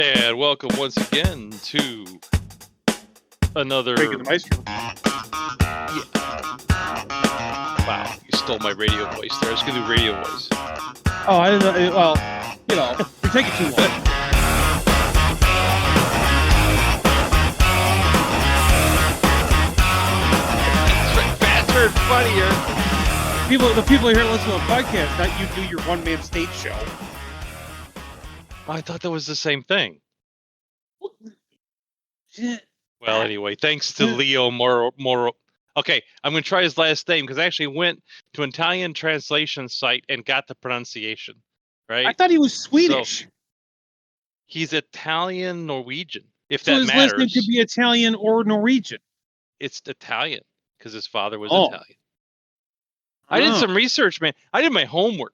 And welcome once again to another. Breaking the Maestro. Wow, you stole my radio voice there. I was going to do radio voice. Oh, I didn't know. Well, you know, you're taking too long. Faster and funnier. The people here listen to a podcast, not you do your one-man stage show. I thought that was the same thing. Shit. Well, anyway, thanks to Leo Moro. Okay, I'm going to try his last name because I actually went to an Italian translation site and got the pronunciation. Right? I thought he was Swedish. So, he's Italian Norwegian. If so that his matters. last name could be Italian or Norwegian. It's Italian because his father was Italian. I Oh. did some research, man. I did my homework.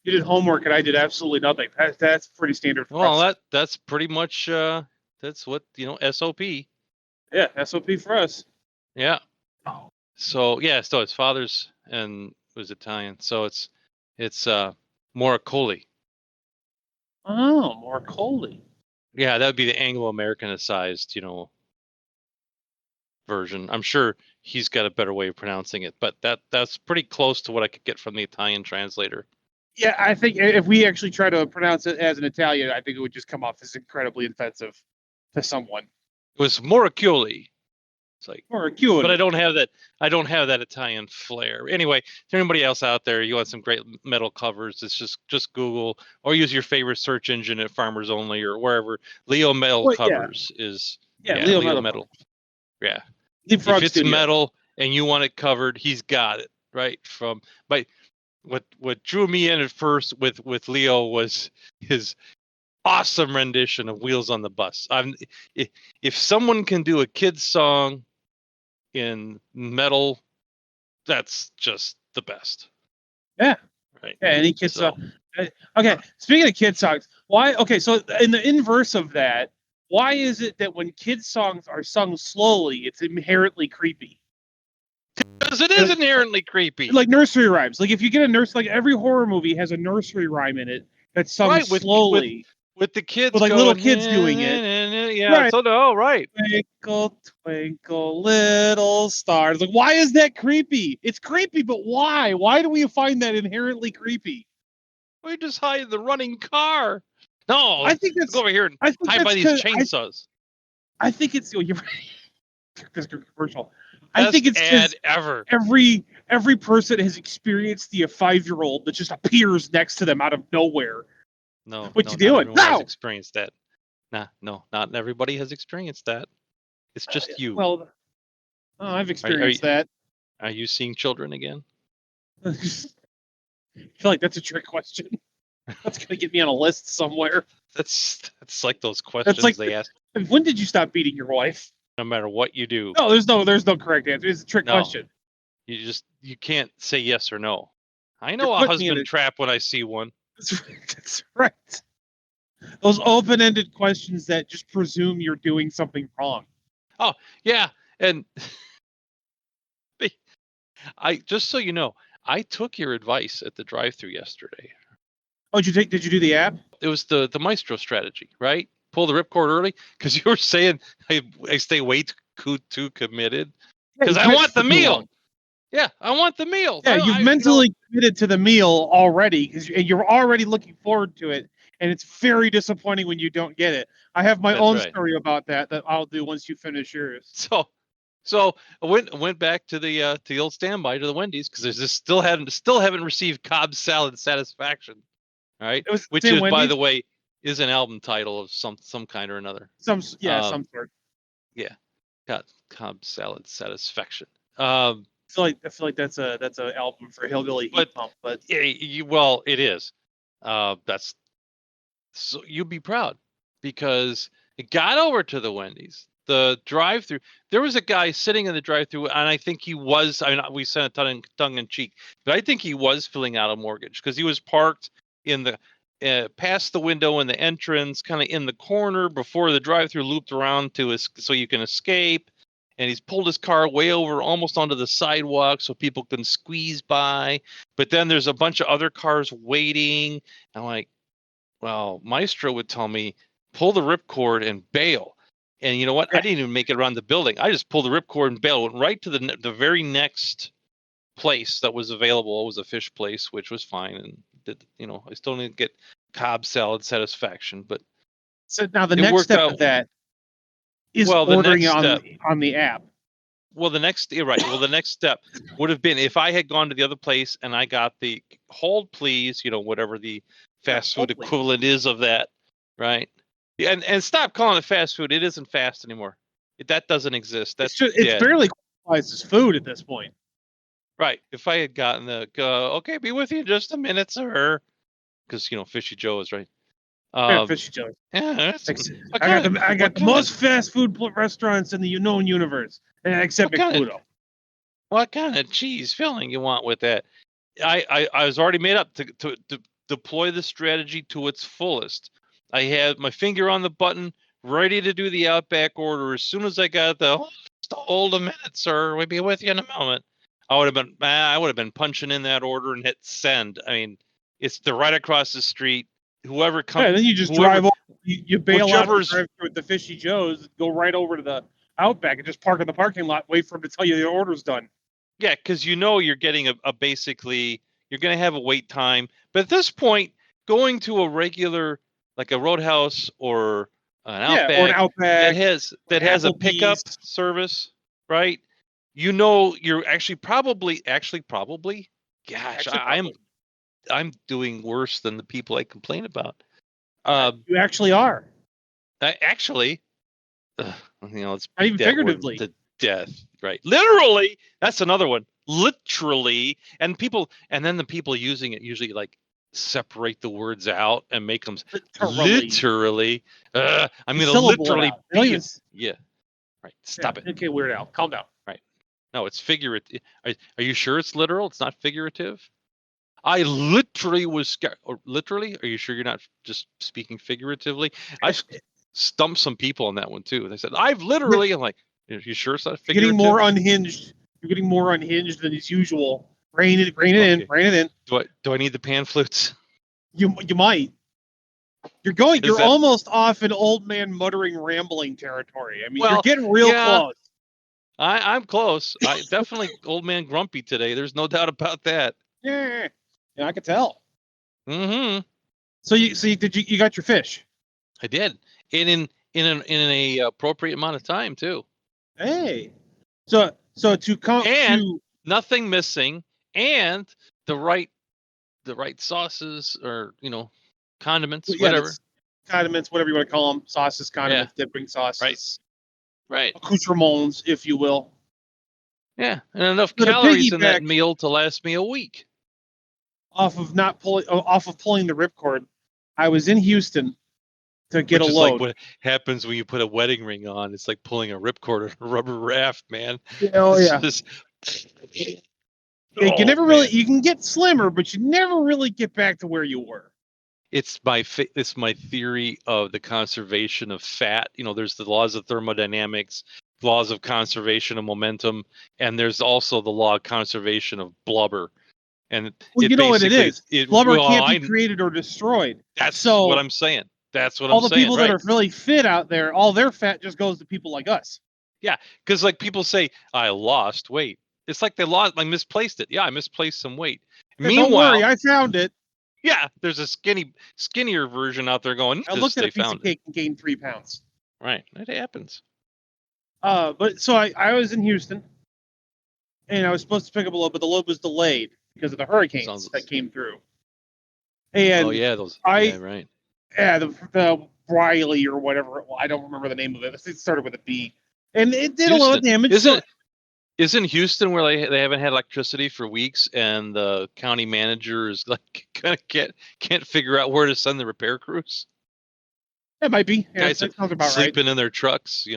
You did homework and I did absolutely nothing. That's pretty standard for us. Well, that's pretty much that's what, SOP. Yeah, SOP for us. Yeah. Oh. So his father's and was Italian. So it's Moracoli. Oh, Moracoli. Yeah, that would be the Anglo-Americanized, version. I'm sure he's got a better way of pronouncing it, but that's pretty close to what I could get from the Italian translator. Yeah, I think if we actually try to pronounce it as an Italian, I think it would just come off as incredibly offensive to someone. It was Moracoli. It's like Moracoli. But I don't have that Italian flair. Anyway, to anybody else out there, you want some great metal covers, it's just Google or use your favorite search engine at Farmers Only or wherever. Leo Metal Covers is Leo Metal. Yeah. If it's metal and you want it covered, he's got it, right? But what drew me in at first with Leo was his awesome rendition of Wheels on the Bus. If someone can do a kid's song in metal, that's just the best. Yeah. Right. Yeah, any kid song. Okay, speaking of kid songs, why? Okay, so in the inverse of that, why is it that when kids songs are sung slowly, it's inherently creepy? Because it is inherently creepy. Like nursery rhymes. Like if you get like every horror movie has a nursery rhyme in it that's sung slowly. With the kids, with like little kids doing it. Yeah, right. So no, right. Twinkle, twinkle, little stars. Like, why is that creepy? It's creepy, but why? Why do we find that inherently creepy? We just hide in the running car. No, I think that's go over here and hide by these chainsaws. I think it's you're right. This commercial. Best I think it's ad ever. Every person has experienced the 5-year-old that just appears next to them out of nowhere. No, what you doing? No, has experienced that. No, not everybody has experienced that. It's just you. Well, I've experienced that. Are you seeing children again? I feel like that's a trick question. That's gonna get me on a list somewhere. That's like those questions they ask. When did you stop beating your wife? No matter what you do. No, there's no correct answer. It's a trick question. You can't say yes or no. I know a husband trap when I see one. That's right. Those open-ended questions that just presume you're doing something wrong. Oh, yeah. And just so you know, I took your advice at the drive-thru yesterday. Oh, did you do the app? It was the Maestro strategy, right? Pull the ripcord early because you were saying I stay way too committed because I want the meal. Yeah, I want the meal. Yeah, you've mentally committed to the meal already because you're already looking forward to it, and it's very disappointing when you don't get it. I have my own story about that I'll do once you finish yours. So I went back to the old standby to the Wendy's because there's still haven't received Cobb Salad Satisfaction, right? Which is, by the way, is an album title of some kind or another. Some sort. Yeah, Cobb Salad Satisfaction. I feel like that's a album for Hillbilly Heat Pump, but well, it is. That's so you'd be proud because it got over to the Wendy's, the drive-through. There was a guy sitting in the drive-through, and I think he was. I mean, we sent it tongue in cheek, but I think he was filling out a mortgage because he was parked in the past the window in the entrance, kind of in the corner before the drive-through looped around so you can escape. And he's pulled his car way over almost onto the sidewalk so people can squeeze by. But then there's a bunch of other cars waiting. I'm like, well, Maestro would tell me pull the ripcord and bail. And you know what? I didn't even make it around the building. I just pulled the ripcord and bailed, went right to the very next place that was available. It was a fish place, which was fine, and I still didn't get Cobb salad satisfaction, but so now the next step of that is ordering on the app. Well, the next step would have been if I had gone to the other place and I got the hold please, whatever the fast food equivalent is of that, right? And stop calling it fast food. It isn't fast anymore. That doesn't exist. It's barely qualifies as food at this point. Right. If I had gotten okay, be with you in just a minute, sir, because Fishy Joe is right. Fishy Joe. Yeah, I got the most fast food restaurants in the known universe, except McPluto. What kind of cheese filling you want with that? I was already made up to deploy the strategy to its fullest. I had my finger on the button, ready to do the Outback order. As soon as I got just hold a minute, sir. We'll be with you in a moment. I would have been punching in that order and hit send. I mean, they're right across the street. Whoever comes, and then you just drive over. You bail out and drive through the Fishy Joe's, go right over to the Outback and just park in the parking lot. Wait for him to tell you the order's done. Yeah, because you're getting a basically you're going to have a wait time. But at this point, going to a regular like a Roadhouse or an Outback, that has a pickup service, right? You're actually probably. Gosh, I'm doing worse than the people I complain about. You actually are. Actually, it's not even figuratively to death, right? Literally, that's another one. Literally, and then the people using it usually like separate the words out and make them literally. I'm gonna literally. Yeah, right. Stop it. Okay, Weird Al, calm down. Right. No, it's figurative. Are you sure it's literal? It's not figurative. I literally was scared. Or literally? Are you sure you're not just speaking figuratively? I stumped some people on that one too. They said, "I've literally." I'm like, "Are you sure it's not figurative?" You're getting more unhinged than is usual. Rein it in. Do I need the pan flutes? You might. You're almost off in old man muttering, rambling territory. I mean, you're getting real close. I'm close. I definitely old man grumpy today. There's no doubt about that. Yeah, I could tell. Mm-hmm. So you got your fish? I did, in an appropriate amount of time too. Hey, so to come and nothing missing, and the right sauces or condiments, whatever. Condiments, whatever you want to call them, sauces, condiments, dipping sauces, right, accoutrements, if you will. Yeah, and enough calories in that meal to last me a week. Off of pulling the ripcord, I was in Houston to get a load. Like what happens when you put a wedding ring on. It's like pulling a ripcord on a rubber raft, man. You can get slimmer, but you never really get back to where you were. It's my theory of the conservation of fat. There's the laws of thermodynamics, laws of conservation of momentum, and there's also the law of conservation of blubber. And you know what it is. Blubber can't be created or destroyed. That's what I'm saying. All the people that are really fit out there, all their fat just goes to people like us. Yeah, because like people say, I lost weight. It's like I misplaced it. Yeah, I misplaced some weight. Meanwhile, don't worry, I found it. Yeah, there's a skinnier version out there going. I looked at a piece of cake and gained 3 pounds. Right, it happens. But so I was in Houston, and I was supposed to pick up a load, but the load was delayed because of the hurricanes that came through. And right. Yeah, the Briley or whatever. Well, I don't remember the name of it. It started with a B, and it did a lot of damage. Isn't Houston where they haven't had electricity for weeks, and the county manager is like kind of can't figure out where to send the repair crews? It might be. Yeah, guys sounds about sleeping in their trucks,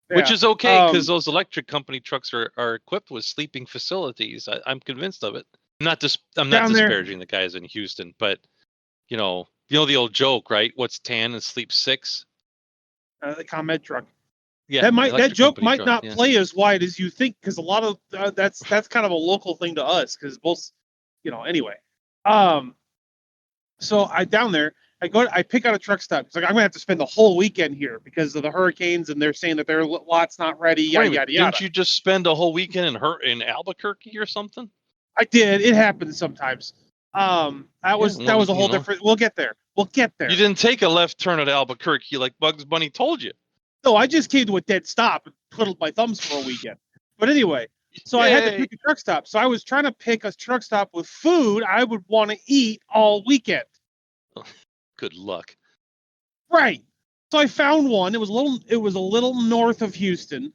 which is okay because those electric company trucks are equipped with sleeping facilities. I'm convinced of it. I'm not disparaging the guys in Houston, but you know the old joke, right? What's 10 and sleeps 6? The ComEd truck. Yeah, that joke might not play as wide as you think, because a lot of that's kind of a local thing to us, because both, anyway. So I down there, I pick out a truck stop. It's like I'm gonna have to spend the whole weekend here because of the hurricanes, and they're saying that their lot's not ready. Yada yada yada. Didn't you just spend a whole weekend in Albuquerque or something? I did. It happens sometimes. That was a whole different. We'll get there. We'll get there. You didn't take a left turn at Albuquerque like Bugs Bunny told you. No, I just came to a dead stop and twiddled my thumbs for a weekend. But anyway, so I had to pick a truck stop. So I was trying to pick a truck stop with food I would want to eat all weekend. Good luck. Right. So I found one. It was a little north of Houston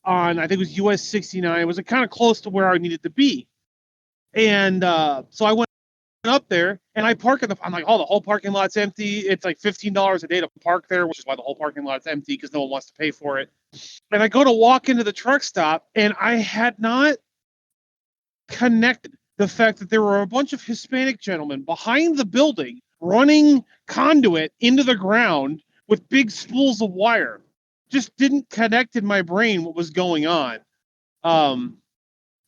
on, I think it was US 69. It was kind of close to where I needed to be. And so I went up there and I park I'm like, oh, the whole parking lot's empty. It's like $15 a day to park there, which is why the whole parking lot's empty because no one wants to pay for it. And I go to walk into the truck stop and I had not connected the fact that there were a bunch of Hispanic gentlemen behind the building running conduit into the ground with big spools of wire. Just didn't connect in my brain what was going on.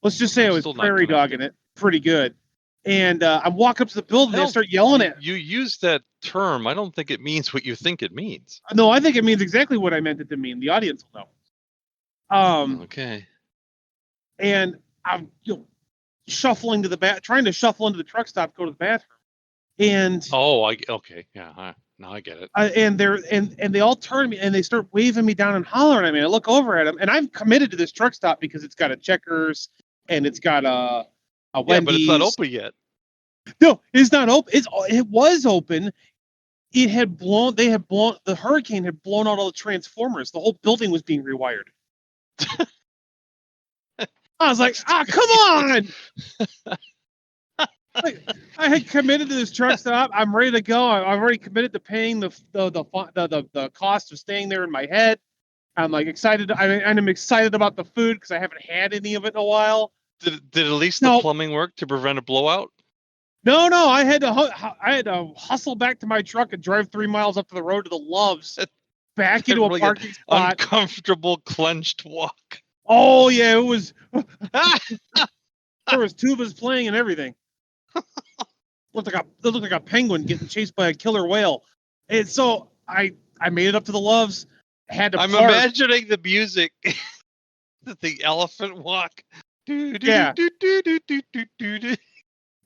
Let's just say I was prairie dogging it pretty good. And I walk up to the building and I start yelling at you. Use that term. I don't think it means what you think it means. No, I think it means exactly what I meant it to mean. The audience will know. Okay. And I'm shuffling to trying to shuffle into the truck stop to go to the bathroom. And okay, yeah, now I get it. And they all turn me and they start waving me down and hollering at me. I look over at them, and I'm committed to this truck stop because it's got a Checkers and it's got a Wendy's. Yeah, but it's not open yet. No, it's not open. It was open. The hurricane had blown out all the transformers. The whole building was being rewired. I was like, come on! I had committed to this truck stop. I'm ready to go. I've already committed to paying the cost of staying there in my head. I'm like excited. I'm excited about the food because I haven't had any of it in a while. Did at least the plumbing work to prevent a blowout? No. I had to hustle back to my truck and drive 3 miles up to the road to the Loves, back into a parking spot. Uncomfortable clenched walk. Oh yeah, it was. There was tubas playing and everything. Looked like a penguin getting chased by a killer whale. And so I made it up to the Loves. I'm imagining the music, the elephant walk. Yeah.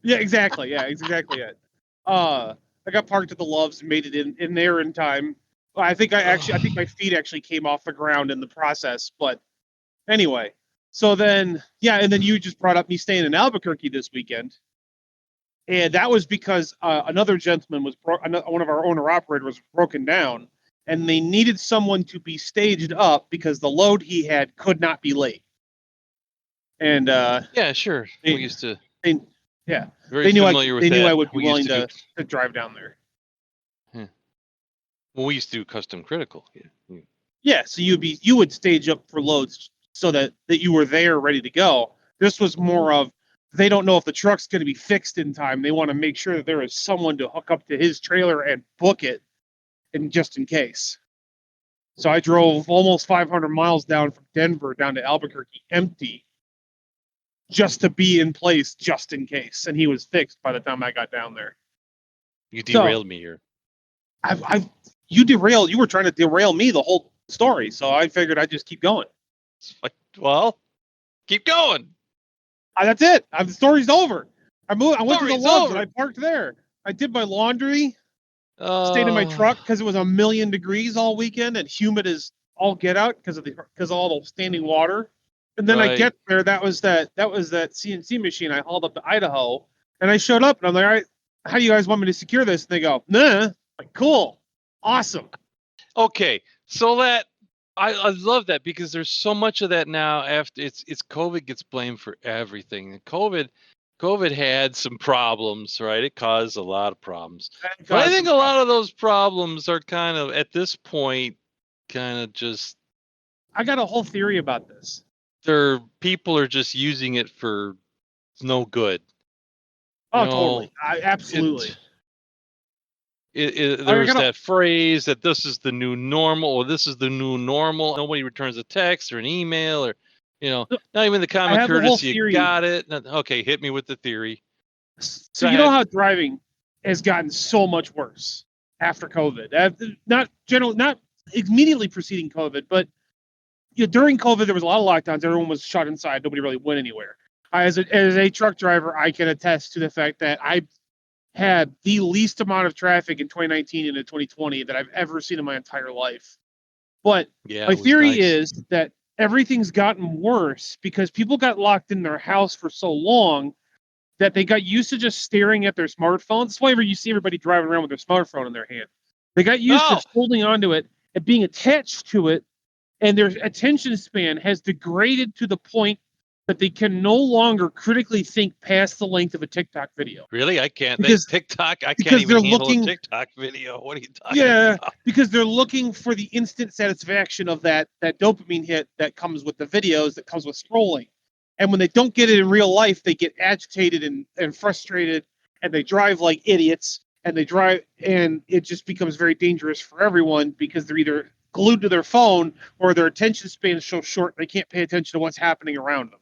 Yeah, exactly. Yeah, exactly it. I got parked at the Loves and made it in there in time. I think I think my feet actually came off the ground in the process. But anyway, so then and then you just brought up me staying in Albuquerque this weekend. And that was because another gentleman one of our owner-operators was broken down, and they needed someone to be staged up because the load he had could not be late. And yeah, sure. We used to. They knew I would be willing to drive down there. Yeah. Well, we used to do custom critical. Yeah. Yeah, so you would stage up for loads so that you were there ready to go. This was more of, they don't know if the truck's going to be fixed in time. They want to make sure that there is someone to hook up to his trailer and book it, and just in case. So I drove almost 500 miles down from Denver down to Albuquerque empty, just to be in place just in case. And he was fixed by the time I got down there. You derailed me here. You were trying to derail me the whole story, so I figured I'd just keep going. Well, keep going. That's it. The story's over. I went to the Loves and I parked there. I did my laundry. Stayed in my truck because it was 1,000,000 degrees all weekend and humid as all get out because of all the standing water. And then I get there. That was that CNC machine I hauled up to Idaho, and I showed up and I'm like, all right, how do you guys want me to secure this? And they go, nah. Like, cool, awesome. Okay, so that. I love that because there's so much of that now. After it's COVID gets blamed for everything. COVID had some problems, right? It caused a lot of problems. But I think a lot of those problems are kind of at this point, kind of just. I got a whole theory about this. People are just using it for no good. Oh, totally. Absolutely. There's that phrase that this is the new normal, or this is the new normal. Nobody returns a text or an email, or not even the common courtesy. You got it. Okay, hit me with the theory. So you know how driving has gotten so much worse. after COVID. Not immediately preceding COVID, but during COVID there was a lot of lockdowns. Everyone was shut inside. Nobody really went anywhere. As a truck driver, I can attest to the fact that I had the least amount of traffic in 2019 into 2020 that I've ever seen in my entire life. But my theory is that everything's gotten worse because people got locked in their house for so long that they got used to just staring at their smartphones. That's why you see everybody driving around with their smartphone in their hand. They got used to holding onto it and being attached to it, and their attention span has degraded to the point that they can no longer critically think past the length of a TikTok video. Really? I can't. TikTok, I can't even handle a TikTok video. What are you talking about? Because they're looking for the instant satisfaction of that dopamine hit that comes with the videos, that comes with scrolling. And when they don't get it in real life, they get agitated and frustrated, and they drive like idiots, and it just becomes very dangerous for everyone because they're either glued to their phone or their attention span is so short they can't pay attention to what's happening around them.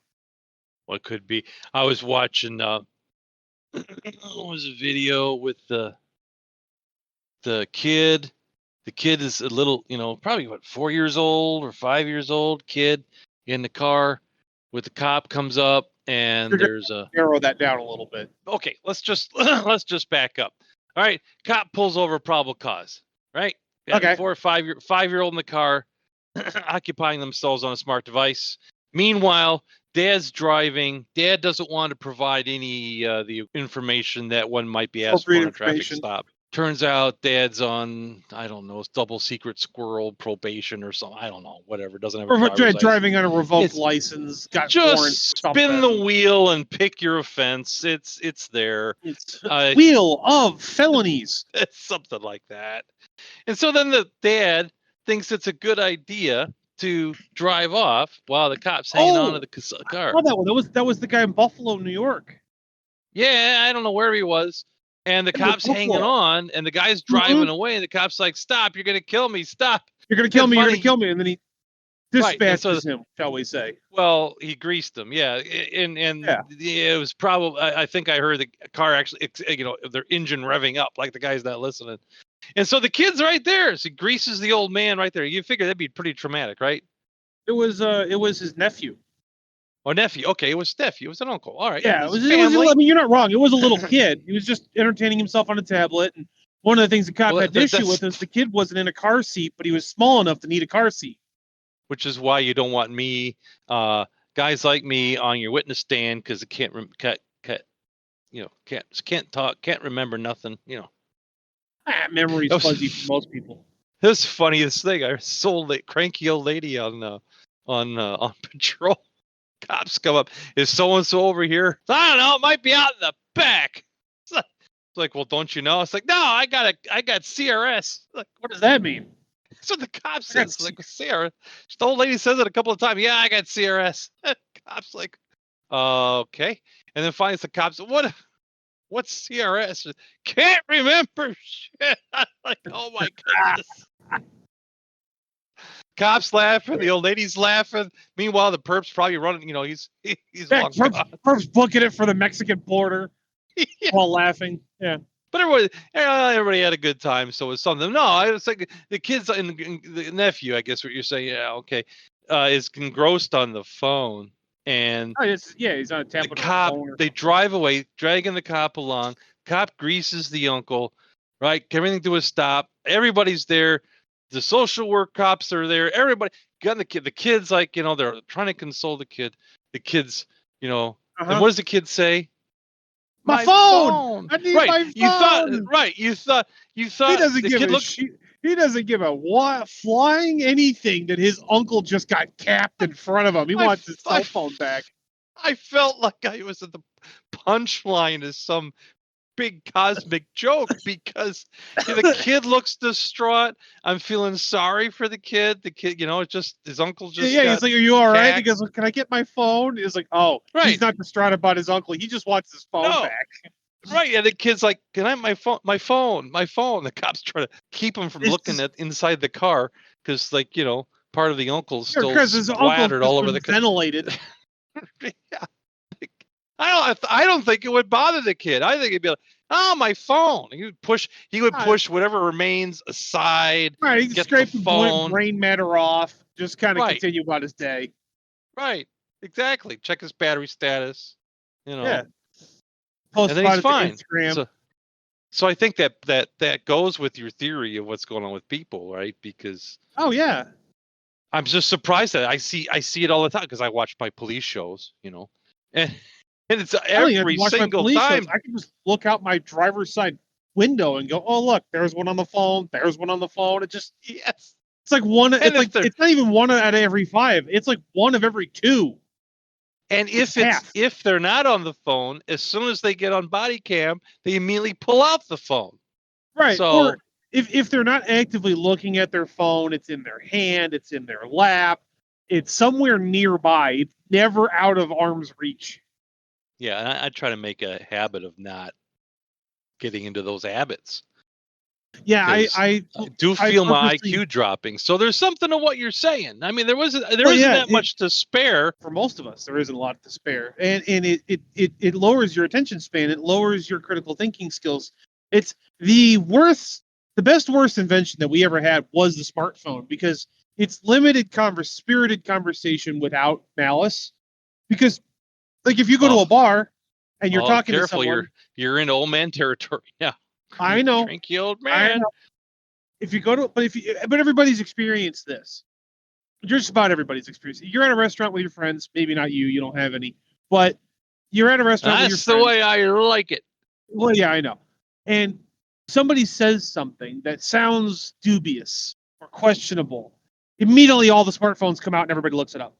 What could be? I was watching was a video with the kid. The kid is a little, probably 4 years old or 5 years old kid in the car with the cop comes up and there's a narrow that down a little bit. Okay, let's just back up. All right, cop pulls over probable cause, right? Okay. 4 or 5-year-old in the car occupying themselves on a smart device. Meanwhile, Dad's driving. Dad doesn't want to provide any the information that one might be asked for on a traffic stop. Turns out Dad's on, I don't know, double secret squirrel probation or something. I don't know, whatever. Doesn't have a driver's license. Driving on a revoked license. Got just spin the wheel and pick your offense. It's there. It's wheel of felonies. Something like that. And so then the dad thinks it's a good idea to drive off while the cop's hanging on to the car. Oh, that was the guy in Buffalo, New York. Yeah, I don't know where he was. And the cop's hanging on, and the guy's driving away, and the cop's like, "Stop! You're gonna kill me! Stop! You're gonna kill me! You're gonna kill me!" And then he dispatches him, shall we say? Well, he greased him, yeah. And it was probably, I think I heard the car actually, their engine revving up, like the guy's not listening. And so the kid's right there. So he greases the old man right there. You figure that'd be pretty traumatic, right? It was his nephew. Oh, nephew. Okay, it was nephew. It was an uncle. All right. Yeah, it was. I mean, you're not wrong. It was a little kid. He was just entertaining himself on a tablet. And one of the things the cop had an issue with is the kid wasn't in a car seat, but he was small enough to need a car seat. Which is why you don't want me, guys like me, on your witness stand because it can't talk, can't remember nothing. Memory's fuzzy for most people. This funniest thing. I sold a cranky old lady on patrol. Cops come up. Is so-and-so over here? I don't know. It might be out in the back. It's like, well, don't you know? It's like, no, I got CRS. Like, what does that mean? So the cop says, like, CRS. The old lady says it a couple of times. Yeah, I got CRS. Cop's like, okay. And then finally the cops, what's CRS? Can't remember shit. I'm like, oh my goodness. Cops laughing, the old lady's laughing. Meanwhile, the perp's probably running. He's perp's booking it for the Mexican border while laughing. Yeah, but everybody had a good time, so it was something. No, I was like the kids and the nephew. I guess what you're saying. Yeah, okay, is engrossed on the phone, and he's on a tablet. The cop, they drive away, dragging the cop along. Cop greases the uncle, right? Everything to a stop. Everybody's there. The social work cops are there. Everybody got the kid. The kid's like, they're trying to console the kid. The kid's, and what does the kid say? My phone. I need my phone. You thought. He doesn't give a flying anything that his uncle just got capped in front of him. He wants his cell phone back. I felt like I was at the punchline as some big cosmic joke because the kid looks distraught. I'm feeling sorry for the kid. The kid, it's just his uncle just he's like, are you all right? He goes, can I get my phone? He's like, oh, right. He's not distraught about his uncle. He just wants his phone back. Right. And the kid's like, can I have my phone? The cops try to keep him from looking at inside the car because, part of the uncle's still splattered all over the car. Ventilated. Yeah. I don't think it would bother the kid. I think it'd be like, Oh, my phone. He would push whatever remains aside. Right, he Get scraped the the phone. brain matter off. Just kind of Right. continue about his day. Right. Exactly. Check his battery status. Yeah. And Post then about he's it to fine. Instagram. So I think that goes with your theory of what's going on with people, right? Because Oh yeah. I'm just surprised that I see it all the time because I watch my police shows, and it's I don't even have to every watch my single police shows. time. I can just look out my driver's side window and go, "Oh, look, there's one on the phone. There's one on the phone." It just Yes. it's like one. And It's like it's not even one out of every 5. It's like one of every 2. And It's half. if they're not on the phone, as soon as they get on body cam, they immediately pull out the phone. Right. So Or if they're not actively looking at their phone, it's in their hand, it's in their lap, it's somewhere nearby. It's never out of arm's reach. yeah, I try to make a habit of not getting into those habits. Yeah, I do feel my purposely, IQ dropping. So there's something to what you're saying. I mean, there isn't yeah, that much to spare. For most of us, there isn't a lot to spare, and it lowers your attention span. It lowers your critical thinking skills. It's the best worst invention that we ever had was the smartphone, because it's limited spirited conversation without malice. Because like if you go to a bar and you're talking to Careful, someone, you're in old man territory. Yeah, I know, cranky old I man. know. If you go to, but everybody's experienced this. Just about everybody's experienced. You're at a restaurant with your friends. Maybe not you. You don't have any. But you're at a restaurant with your That's friends. the way I like it. Well, yeah, I know. And somebody says something that sounds dubious or questionable. Immediately, all the smartphones come out and everybody looks it up.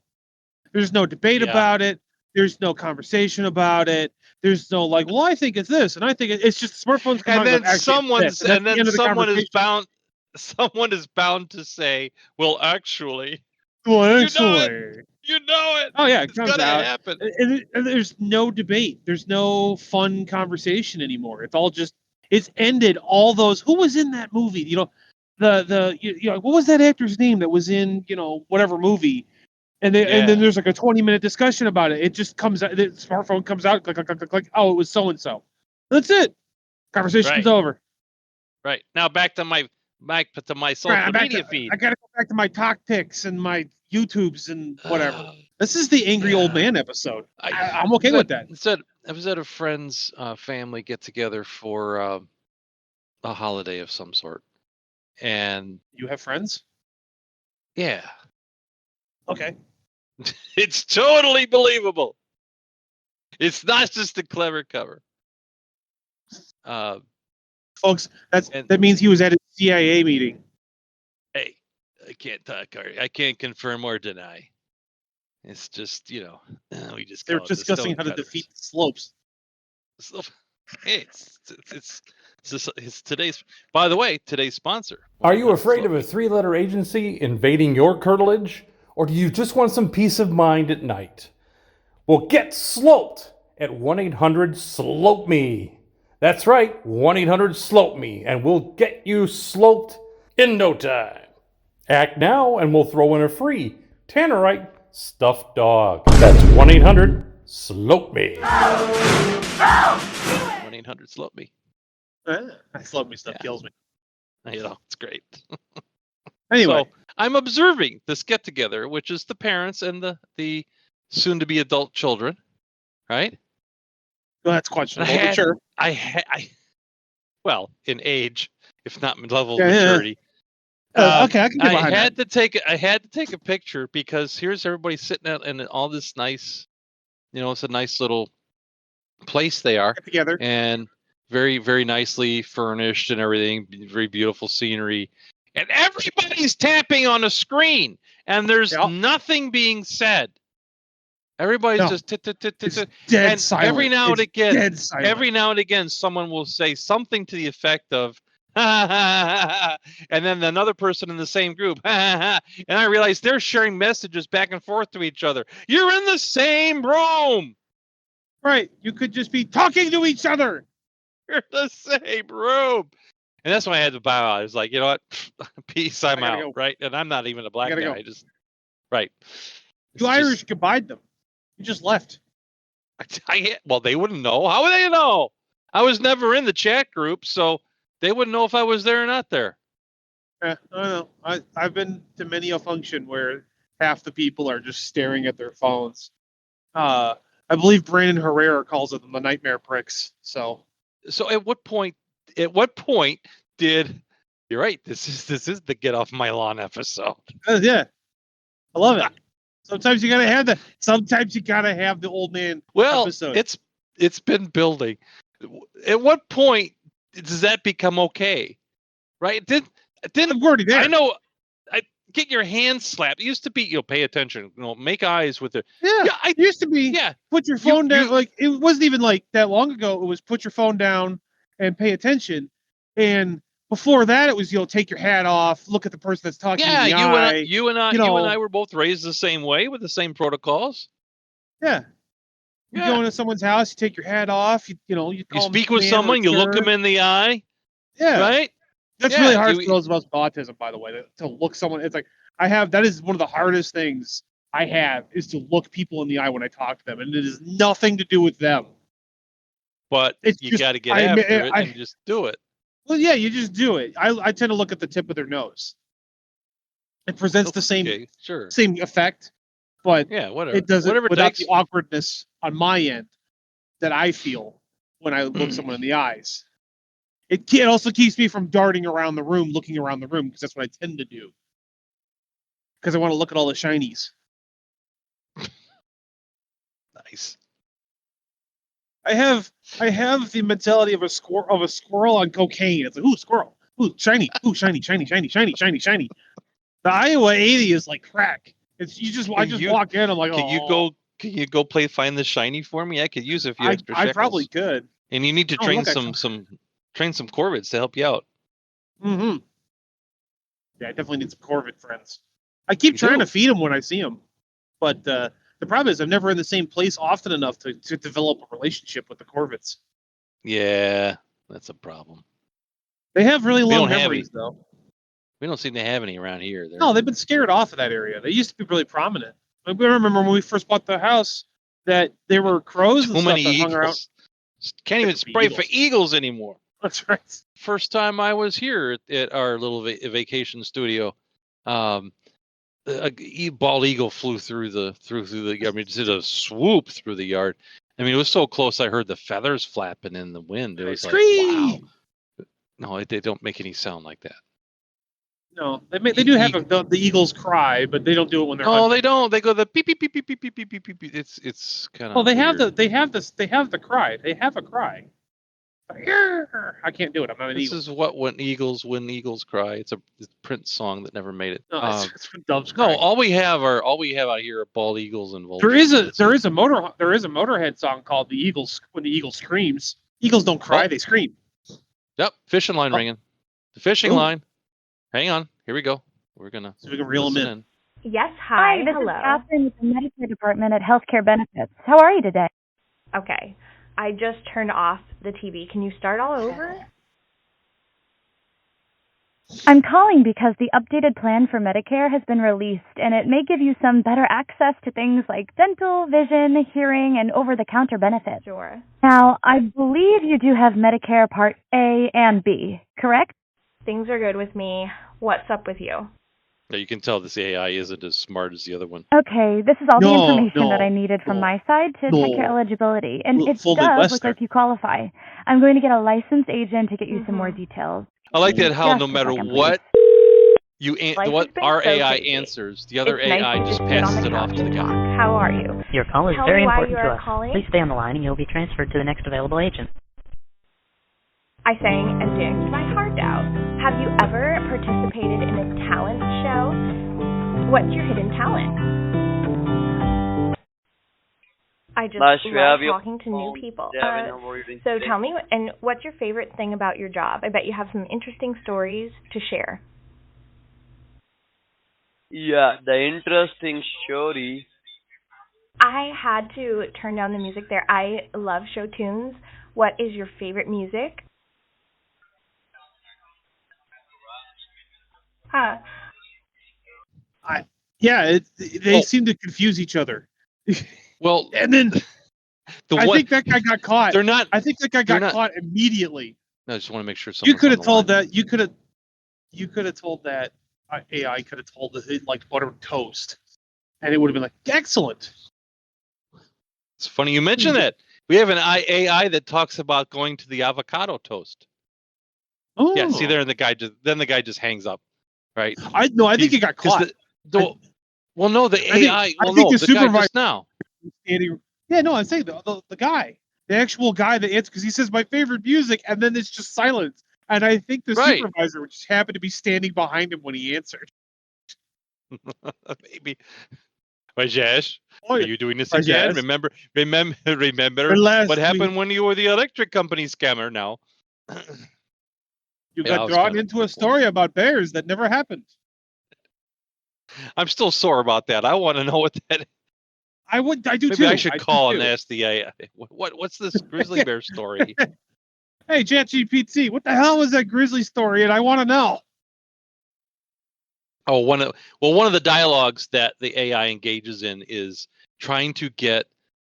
There's no debate about it. There's no conversation about it. There's no like, well, I think it's this, and I think it's just smartphones come out And then someone is bound to say, well, actually, well, actually, you know it. Oh yeah, it It's comes gonna out. happen. And there's no debate. There's no fun conversation anymore. It's all just it's ended. All those who was in that movie? What was that actor's name that was in whatever movie? And then there's like a 20-minute discussion about it. It just comes out. The smartphone comes out. Click, click, click, click, click. Oh, it was so and so. That's it. Conversation's over. Right now, back to my social media feed. I gotta go back to my talk pics and my YouTubes and whatever. This is the angry old man episode. I'm okay with that. I was at a friend's family get together for a holiday of some sort, and you have friends? Yeah. Okay. It's totally believable. It's not just a clever cover. Folks, that means he was at a CIA meeting. Hey, I can't talk. I can't confirm or deny. It's just, we just they're discussing how to defeat the slopes. Hey, it's today's. By the way, today's sponsor. Are you afraid of a 3-letter agency invading your curtilage, or do you just want some peace of mind at night? Well, get sloped at 1-800-SLOPE-ME. That's right, 1-800-SLOPE-ME, and we'll get you sloped in no time. Act now, and we'll throw in a free Tannerite stuffed dog. That's 1-800-SLOPE-ME. 1-800-SLOPE-ME. SLOPE-ME stuff kills me. It's great. Anyway, so I'm observing this get together, which is the parents and the soon to be adult children, right? Well, that's questionable, but sure. Well, in age, if not level of maturity. Okay, I can get behind that. I had to take a picture because here's everybody sitting out in all this nice, it's a nice little place they are. Get together. And very, very nicely furnished and everything, very beautiful scenery. And everybody's tapping on a screen and there's nothing being said. Everybody's just dead silent. Every now and again, someone will say something to the effect of, and then another person in the same group, and I realize they're sharing messages back and forth to each other. You're in the same room. Right. You could just be talking to each other. You're in the same room. And that's why I had to bow out. I was like, you know what? Peace, I'm out. Go. Right. And I'm not even a black guy. I just, right. You Irish could bide them. You just left. Well, they wouldn't know. How would they know? I was never in the chat group, so they wouldn't know if I was there or not there. I don't know. I've been to many a function where half the people are just staring at their phones. I believe Brandon Herrera calls them the nightmare pricks. So at what point did you're right? This is the get off my lawn episode. yeah, I love it. Sometimes you gotta have that. Sometimes you gotta have the old man episode. It's been building. At what point does that become okay? Right? I'm already there. I know. Get your hands slapped. It used to be, pay attention. Make eyes with it. Yeah, it used to be. Yeah, put your phone down. Like it wasn't even like that long ago. It was put your phone down and pay attention. And before that, it was take your hat off, look at the person that's talking. Yeah, in the eye. You and I were both raised the same way with the same protocols. Yeah. You go into someone's house, you take your hat off. You speak with someone, you look them in the eye. Yeah. Right. That's really hard for those of us with autism, by the way, to look someone. It's like that is one of the hardest things I have is to look people in the eye when I talk to them, and it has nothing to do with them. But you got to get after it and just do it. Well, yeah, you just do it. I tend to look at the tip of their nose. It presents the same effect, but whatever. It doesn't whatever without takes. the awkwardness on my end that I feel when I look someone in the eyes. It also keeps me from darting around the room, looking around the room, because that's what I tend to do. Because I want to look at all the shinies. Nice. I have the mentality of a squirrel on cocaine. It's like, ooh, squirrel. Ooh, shiny. Ooh, shiny, shiny, shiny, shiny, shiny, shiny. The Iowa 80 is like crack. I just walk in. I'm like, Can you go play Find the Shiny for me? I could use a few extra shekels. I probably could. And you need to train some corvids to help you out. Mm-hmm. Yeah, I definitely need some corvid friends. I keep trying to feed them when I see them, but the problem is I'm never in the same place often enough to develop a relationship with the corvids. Yeah, that's a problem. They have really low memories, though. We don't seem to have any around here. No, they've been scared off of that area. They used to be really prominent. I remember when we first bought the house that there were crows and stuff that hung around. Can't even spray for eagles anymore. That's right. First time I was here at our little vacation studio, a bald eagle flew through the I mean, did a swoop through the yard. I mean, it was so close. I heard the feathers flapping in the wind. It was like, wow. No, they don't make any sound like that. No, they do have the eagles cry, but they don't do it when they're. No, they don't. They go the beep beep beep beep beep beep beep beep beep. It's kind of. Well, they have the cry. They have a cry. I can't do it. I'm not an eagle. This is when eagles cry. It's a Prince song that never made it. No, it's when doves cry. No, all we have out here are bald eagles and vultures. There is a Motorhead song called "The Eagles." When the eagle screams, eagles don't cry; they scream. Yep, fishing line ringing. The fishing line. Hang on, here we go. We're gonna so we can reel them in. Yes, hi, this hello. is Catherine with the Medicare Department at Healthcare Benefits. How are you today? Okay, I just turned off the TV. Can you start all over? I'm calling because the updated plan for Medicare has been released, and it may give you some better access to things like dental, vision, hearing, and over-the-counter benefits. Sure. Now, I believe you do have Medicare Part A and B, correct? Things are good with me. What's up with you? Yeah, you can tell this AI isn't as smart as the other one. Okay, this is all the information that I needed from my side to check your eligibility, and it does look like you qualify. I'm going to get a licensed agent to get you some more details. I like that how no matter what what our AI answers, the other AI just passes it off to the guy. How are you? Your call is very important to us. Calling? Please stay on the line and you'll be transferred to the next available agent. I sang and danced my heart out. Have you ever participated in a talent show? What's your hidden talent? I just love talking to new people. So tell me, and what's your favorite thing about your job? I bet you have some interesting stories to share. Yeah, the interesting story. I had to turn down the music there. I love show tunes. What is your favorite music? Huh. They seem to confuse each other. Well, and then I think that guy got caught. They're not. I think that guy got caught immediately. No, I just want to make sure. You could have told that. You could have told that AI could have told that it liked buttered toast, and it would have been like, excellent. It's funny you mention that. We have an AI that talks about going to the avocado toast. Oh, yeah. See there, and the guy just hangs up, right? I think he got caught. Well, no, the AI. The supervisor just now. Yeah, no, I'm saying the guy, the actual guy that answers, because he says my favorite music, and then it's just silence. And I think the supervisor just happened to be standing behind him when he answered. Maybe. Rajesh, are you doing this again? Remember what happened when you were the electric company scammer now? You got drawn into a story about bears that never happened. I'm still sore about that. I want to know what that is. I do Maybe too. I should call and ask the AI. What's this grizzly bear story? Hey, ChatGPT, what the hell was that grizzly story? And I want to know. Oh, one of the dialogues that the AI engages in is trying to get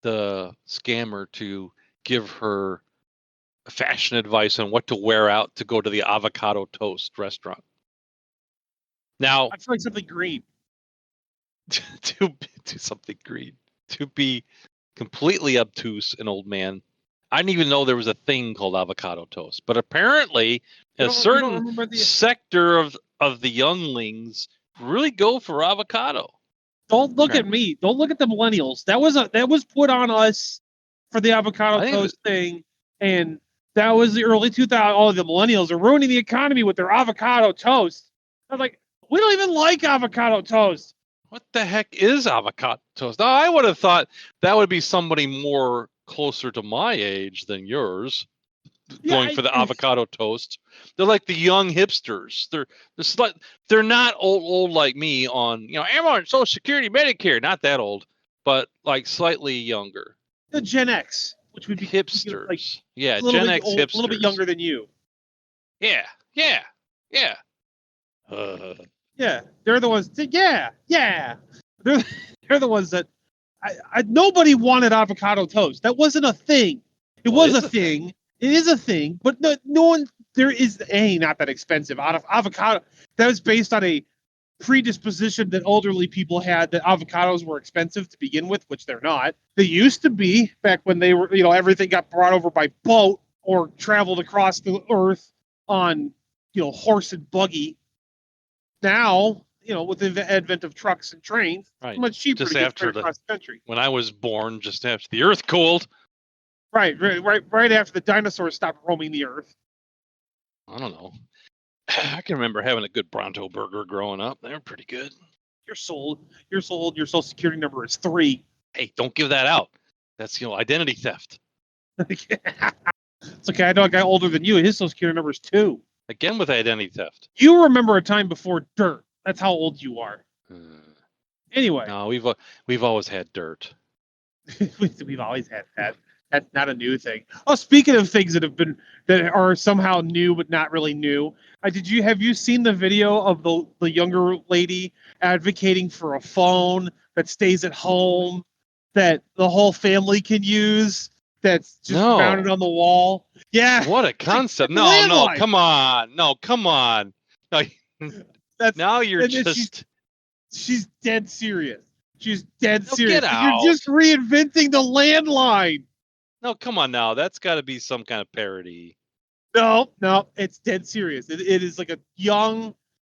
the scammer to give her fashion advice on what to wear out to go to the avocado toast restaurant. Now, I feel like something green. to something green. To be completely obtuse, an old man. I didn't even know there was a thing called avocado toast, but apparently a certain sector of the younglings really go for avocado. Don't look at me. Don't look at the millennials. That was put on us for the avocado toast thing, and that was the early 2000s. All the millennials are ruining the economy with their avocado toast. I was like, we don't even like avocado toast. What the heck is avocado toast? Now, I would have thought that would be somebody more closer to my age than yours, going for the avocado toast. They're like the young hipsters. They're not old like me on, I'm on Social Security, Medicare. Not that old, but like slightly younger. The Gen X, which would be hipsters. Gen X hipsters. A little bit younger than you. Yeah. Yeah, they're the ones. Yeah. They're the ones that nobody wanted avocado toast. That wasn't a thing. It was a thing. It is a thing, but no one. There is not that expensive. Out of avocado, that was based on a predisposition that elderly people had that avocados were expensive to begin with, which they're not. They used to be back when they were. Everything got brought over by boat or traveled across the earth on horse and buggy. Now, with the advent of trucks and trains, it's much cheaper just to get after across the country. When I was born, just after the earth cooled. Right after the dinosaurs stopped roaming the earth. I don't know. I can remember having a good Bronto burger growing up. They were pretty good. You're so old. Your social security number is 3. Hey, don't give that out. That's identity theft. It's okay. I know a guy older than you, and his social security number is 2. Again with identity theft. You remember a time before dirt. That's how old you are. Anyway. No, we've always had dirt. We've always had that. That's not a new thing. Oh, speaking of things that are somehow new but not really new, have you seen the video of the younger lady advocating for a phone that stays at home that the whole family can use? That's just mounted on the wall. Yeah. What a concept. No, come on. No, now you're just... She's dead serious. She's dead serious. Get out. You're just reinventing the landline. No, come on now. That's got to be some kind of parody. No, it's dead serious. It is like a young,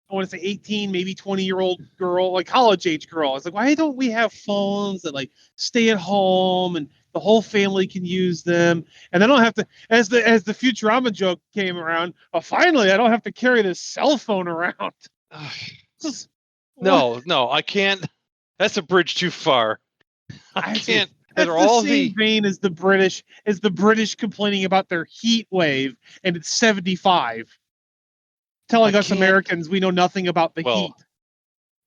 I want to say 18, maybe 20-year-old girl, like college-age girl. It's like, why don't we have phones that like stay at home and the whole family can use them, and I don't have to, as the Futurama joke came around, finally I don't have to carry this cell phone around. No, I can't. That's a bridge too far. I can't. That's the same vein as the British complaining about their heat wave, and it's 75, telling us Americans we know nothing about the heat.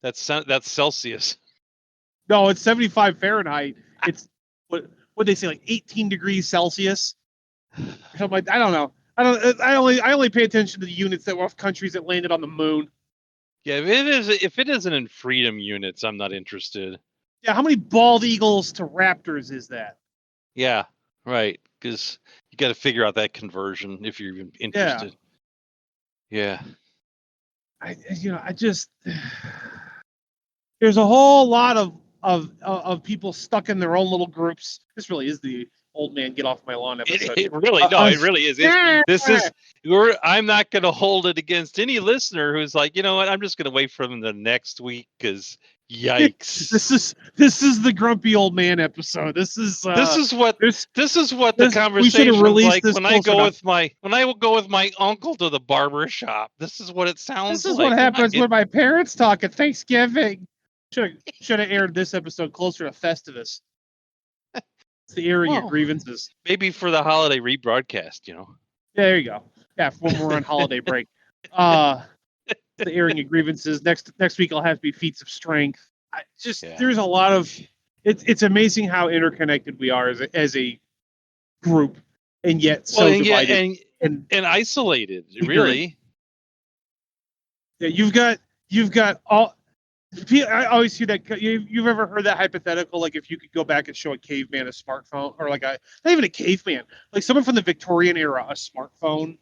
That's Celsius. No, it's 75 Fahrenheit. It's what they say, like 18 degrees Celsius. I don't know. I only pay attention to the units that were of countries that landed on the moon. Yeah, if it isn't in freedom units, I'm not interested. Yeah, how many bald eagles to raptors is that? Yeah, right. Because you got to figure out that conversion if you're even interested. Yeah. I just there's a whole lot of people stuck in their own little groups. This really is the old man get off my lawn episode. It really is. I'm not going to hold it against any listener who's like, you know what, I'm just going to wait for them the next week because yikes. This is the grumpy old man episode. This is what the conversation is like when I go with my uncle to the barber shop. This is what it sounds like. This is what happens when my parents talk at Thanksgiving. Should have aired this episode closer to Festivus. It's the airing of grievances. Maybe for the holiday rebroadcast, Yeah, there you go. Yeah, when we're on holiday break. The airing of grievances. Next week I'll have to be feats of strength. There's a lot of it's amazing how interconnected we are as a group, and yet divided and isolated. Really. Yeah, you've got all. I always hear that. You've ever heard that hypothetical? Like if you could go back and show a caveman a smartphone, or like not even a caveman, like someone from the Victorian era, a smartphone,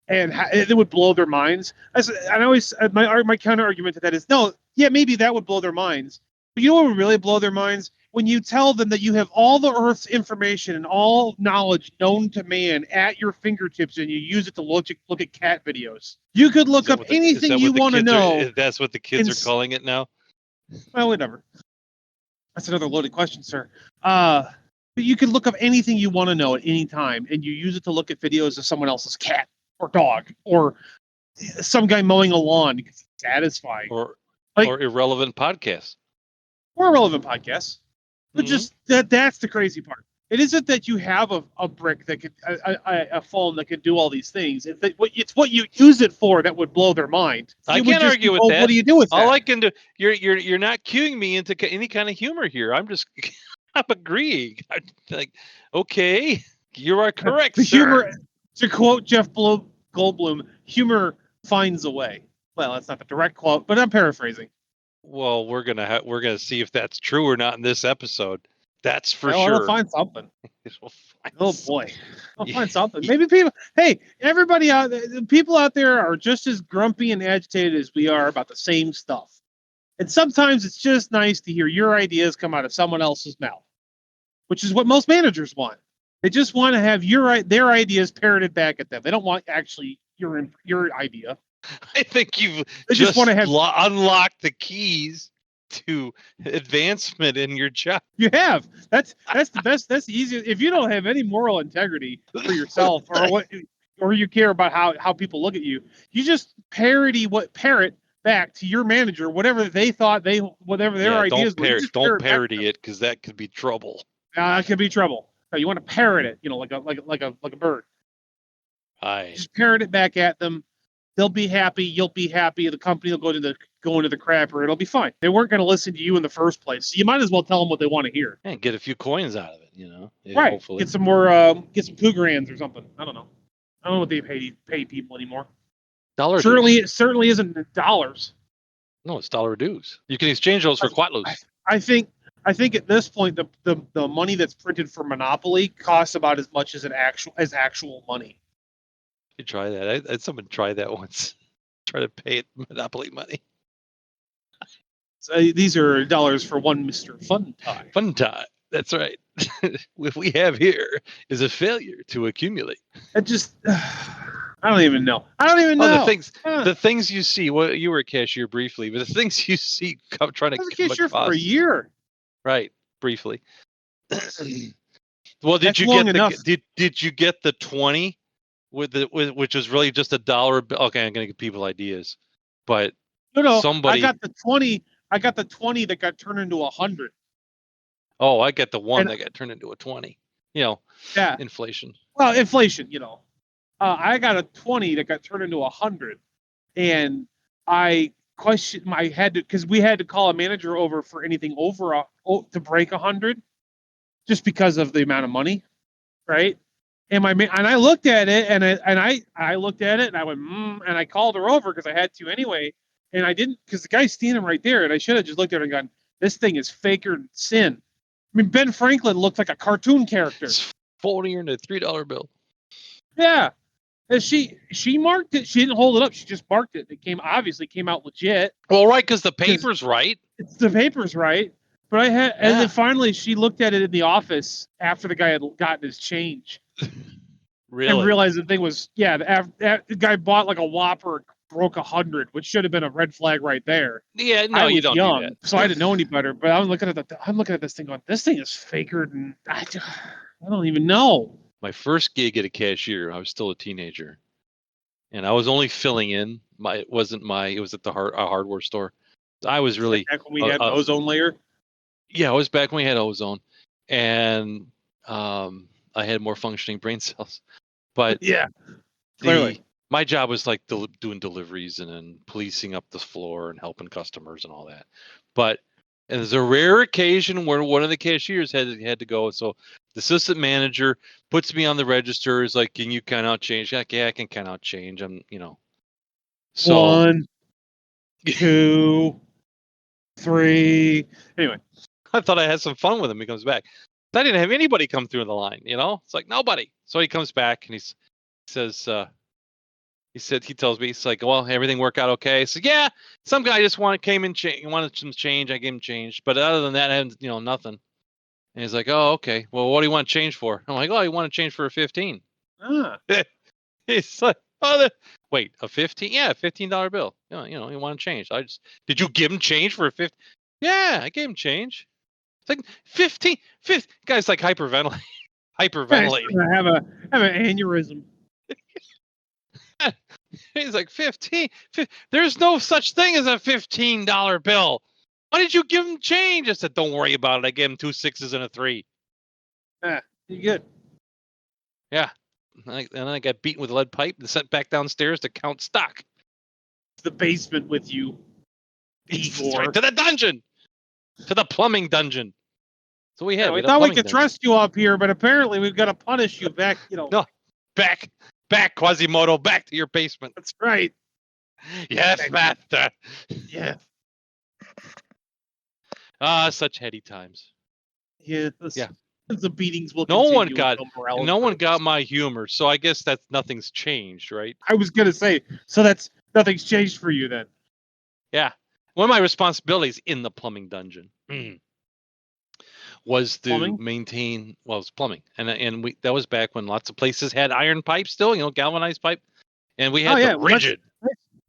and it would blow their minds. My counter argument to that is no. Yeah, maybe that would blow their minds. But you know what would really blow their minds? When you tell them that you have all the Earth's information and all knowledge known to man at your fingertips, and you use it to look at cat videos. You could look up anything you want to know. That's what the kids are calling it now? Well, whatever. That's another loaded question, sir. But you can look up anything you want to know at any time, and you use it to look at videos of someone else's cat or dog or some guy mowing a lawn because it's satisfying. Or irrelevant podcasts. Or irrelevant podcasts. But just that's the crazy part. It isn't that you have a brick that could a phone that can do all these things. It's what you use it for that would blow their mind. I can't argue with that. What do you do with that? All I can do, you're not cueing me into any kind of humor here. I'm agreeing. I'm like, okay, you are correct, sir. Humor, to quote Jeff Goldblum, humor finds a way. Well, that's not the direct quote, but I'm paraphrasing. Well, we're gonna see if that's true or not in this episode. That's for sure. We'll find something. Oh boy, I'll find something. Maybe everybody out there, the people out there are just as grumpy and agitated as we are about the same stuff. And sometimes it's just nice to hear your ideas come out of someone else's mouth, which is what most managers want. They just want to have their ideas parroted back at them. They don't want actually your idea. I think you've just want to unlocked the keys to advancement in your job. You have. That's the best. That's the easiest. If you don't have any moral integrity for yourself, or you care about how people look at you, you just parrot back to your manager whatever they thought whatever their ideas were. Don't parody it because that could be trouble. That could be trouble. No, you want to parrot it, like a bird. Just parrot it back at them. They'll be happy. You'll be happy. The company will go into the crapper. It'll be fine. They weren't going to listen to you in the first place. So you might as well tell them what they want to hear. And get a few coins out of it, Right. Hopefully. Get some more. Get some Cougarans or something. I don't know what they pay people anymore. Dollars. It certainly isn't dollars. No, it's dollar dues. You can exchange those for quatlos. I think at this point the money that's printed for Monopoly costs about as much as actual money. You try that. I had someone try that once. Try to pay it Monopoly money. So these are dollars for one Mr. Fun Tie. Fun Tie. That's right. What we have here is a failure to accumulate. I don't even know. The things you see. Well, you were a cashier briefly, but the things you see trying to come across. Cashier for a year. Right. Briefly. Well, did you get the 20? Which is really just $1. Okay, I'm gonna give people ideas, but no. Somebody. I got the 20. I got the 20 that got turned into 100. Oh, I got the one that got turned into a 20. Yeah. Inflation. Well, inflation. I got a 20 that got turned into 100, and I questioned. Because we had to call a manager over for anything over to break 100, just because of the amount of money, right? And I looked at it, and I looked at it, and I went, and I called her over because I had to anyway, and I didn't because the guy's standing right there, and I should have just looked at her and gone, this thing is faker than sin. mean, Ben Franklin looked like a cartoon character. It's folding into a $3 bill. Yeah. And she marked it. She didn't hold it up. She just marked it. It obviously came out legit. Well, right, because the paper's right. It's the paper's right. But and then finally she looked at it in the office after the guy had gotten his change. Really? And realized the thing was, the guy bought like a Whopper, broke 100, which should have been a red flag right there. Yeah, no, you don't do that. So I didn't know any better. But I'm looking at this thing going, this thing is faker than I don't even know. My first gig at a cashier, I was still a teenager, and I was only filling in. It was at the hardware store. I was really back when we had an ozone layer. Yeah, it was back when we had ozone, and I had more functioning brain cells. But yeah, clearly. My job was like doing deliveries and then policing up the floor and helping customers and all that. But there's a rare occasion where one of the cashiers had to go. So the assistant manager puts me on the register. Is like, can you count out change? Like, yeah, I can count out change. So 1, 2, 3. Anyway, I thought I had some fun with him. He comes back. I didn't have anybody come through the line. It's like nobody. So he comes back and he says, he tells me, he's like, well, everything worked out okay. So yeah, some guy just wanted some change. I gave him change, but other than that, I had nothing. And he's like, oh, okay. Well, what do you want to change for? I'm like, oh, you want to change for a 15. He's like, oh, wait, a 15? Yeah, a $15 bill. You want to change. Did you give him change for a 15? Yeah, I gave him change. It's like 15. Guy's like hyperventilating. I have an aneurysm. He's like 15. There's no such thing as a $15 bill. Why did you give him change? I said, don't worry about it. I gave him 2 6s and a 3. You good? Yeah. And then I got beaten with a lead pipe and sent back downstairs to count stock. The basement with you. Right, to the dungeon. To the plumbing dungeon. So we thought we could trust you up here, but apparently we've got to punish you back. No, back, Quasimodo, back to your basement. That's right. Yes, master. Yeah. Such heady times. Yeah. The beatings will. No one got my humor, so I guess that's nothing's changed, right? I was gonna say, so that's nothing's changed for you then. Yeah. One of my responsibilities in the plumbing dungeon was to maintain, it was plumbing. And that was back when lots of places had iron pipe still, galvanized pipe. And we had the rigid.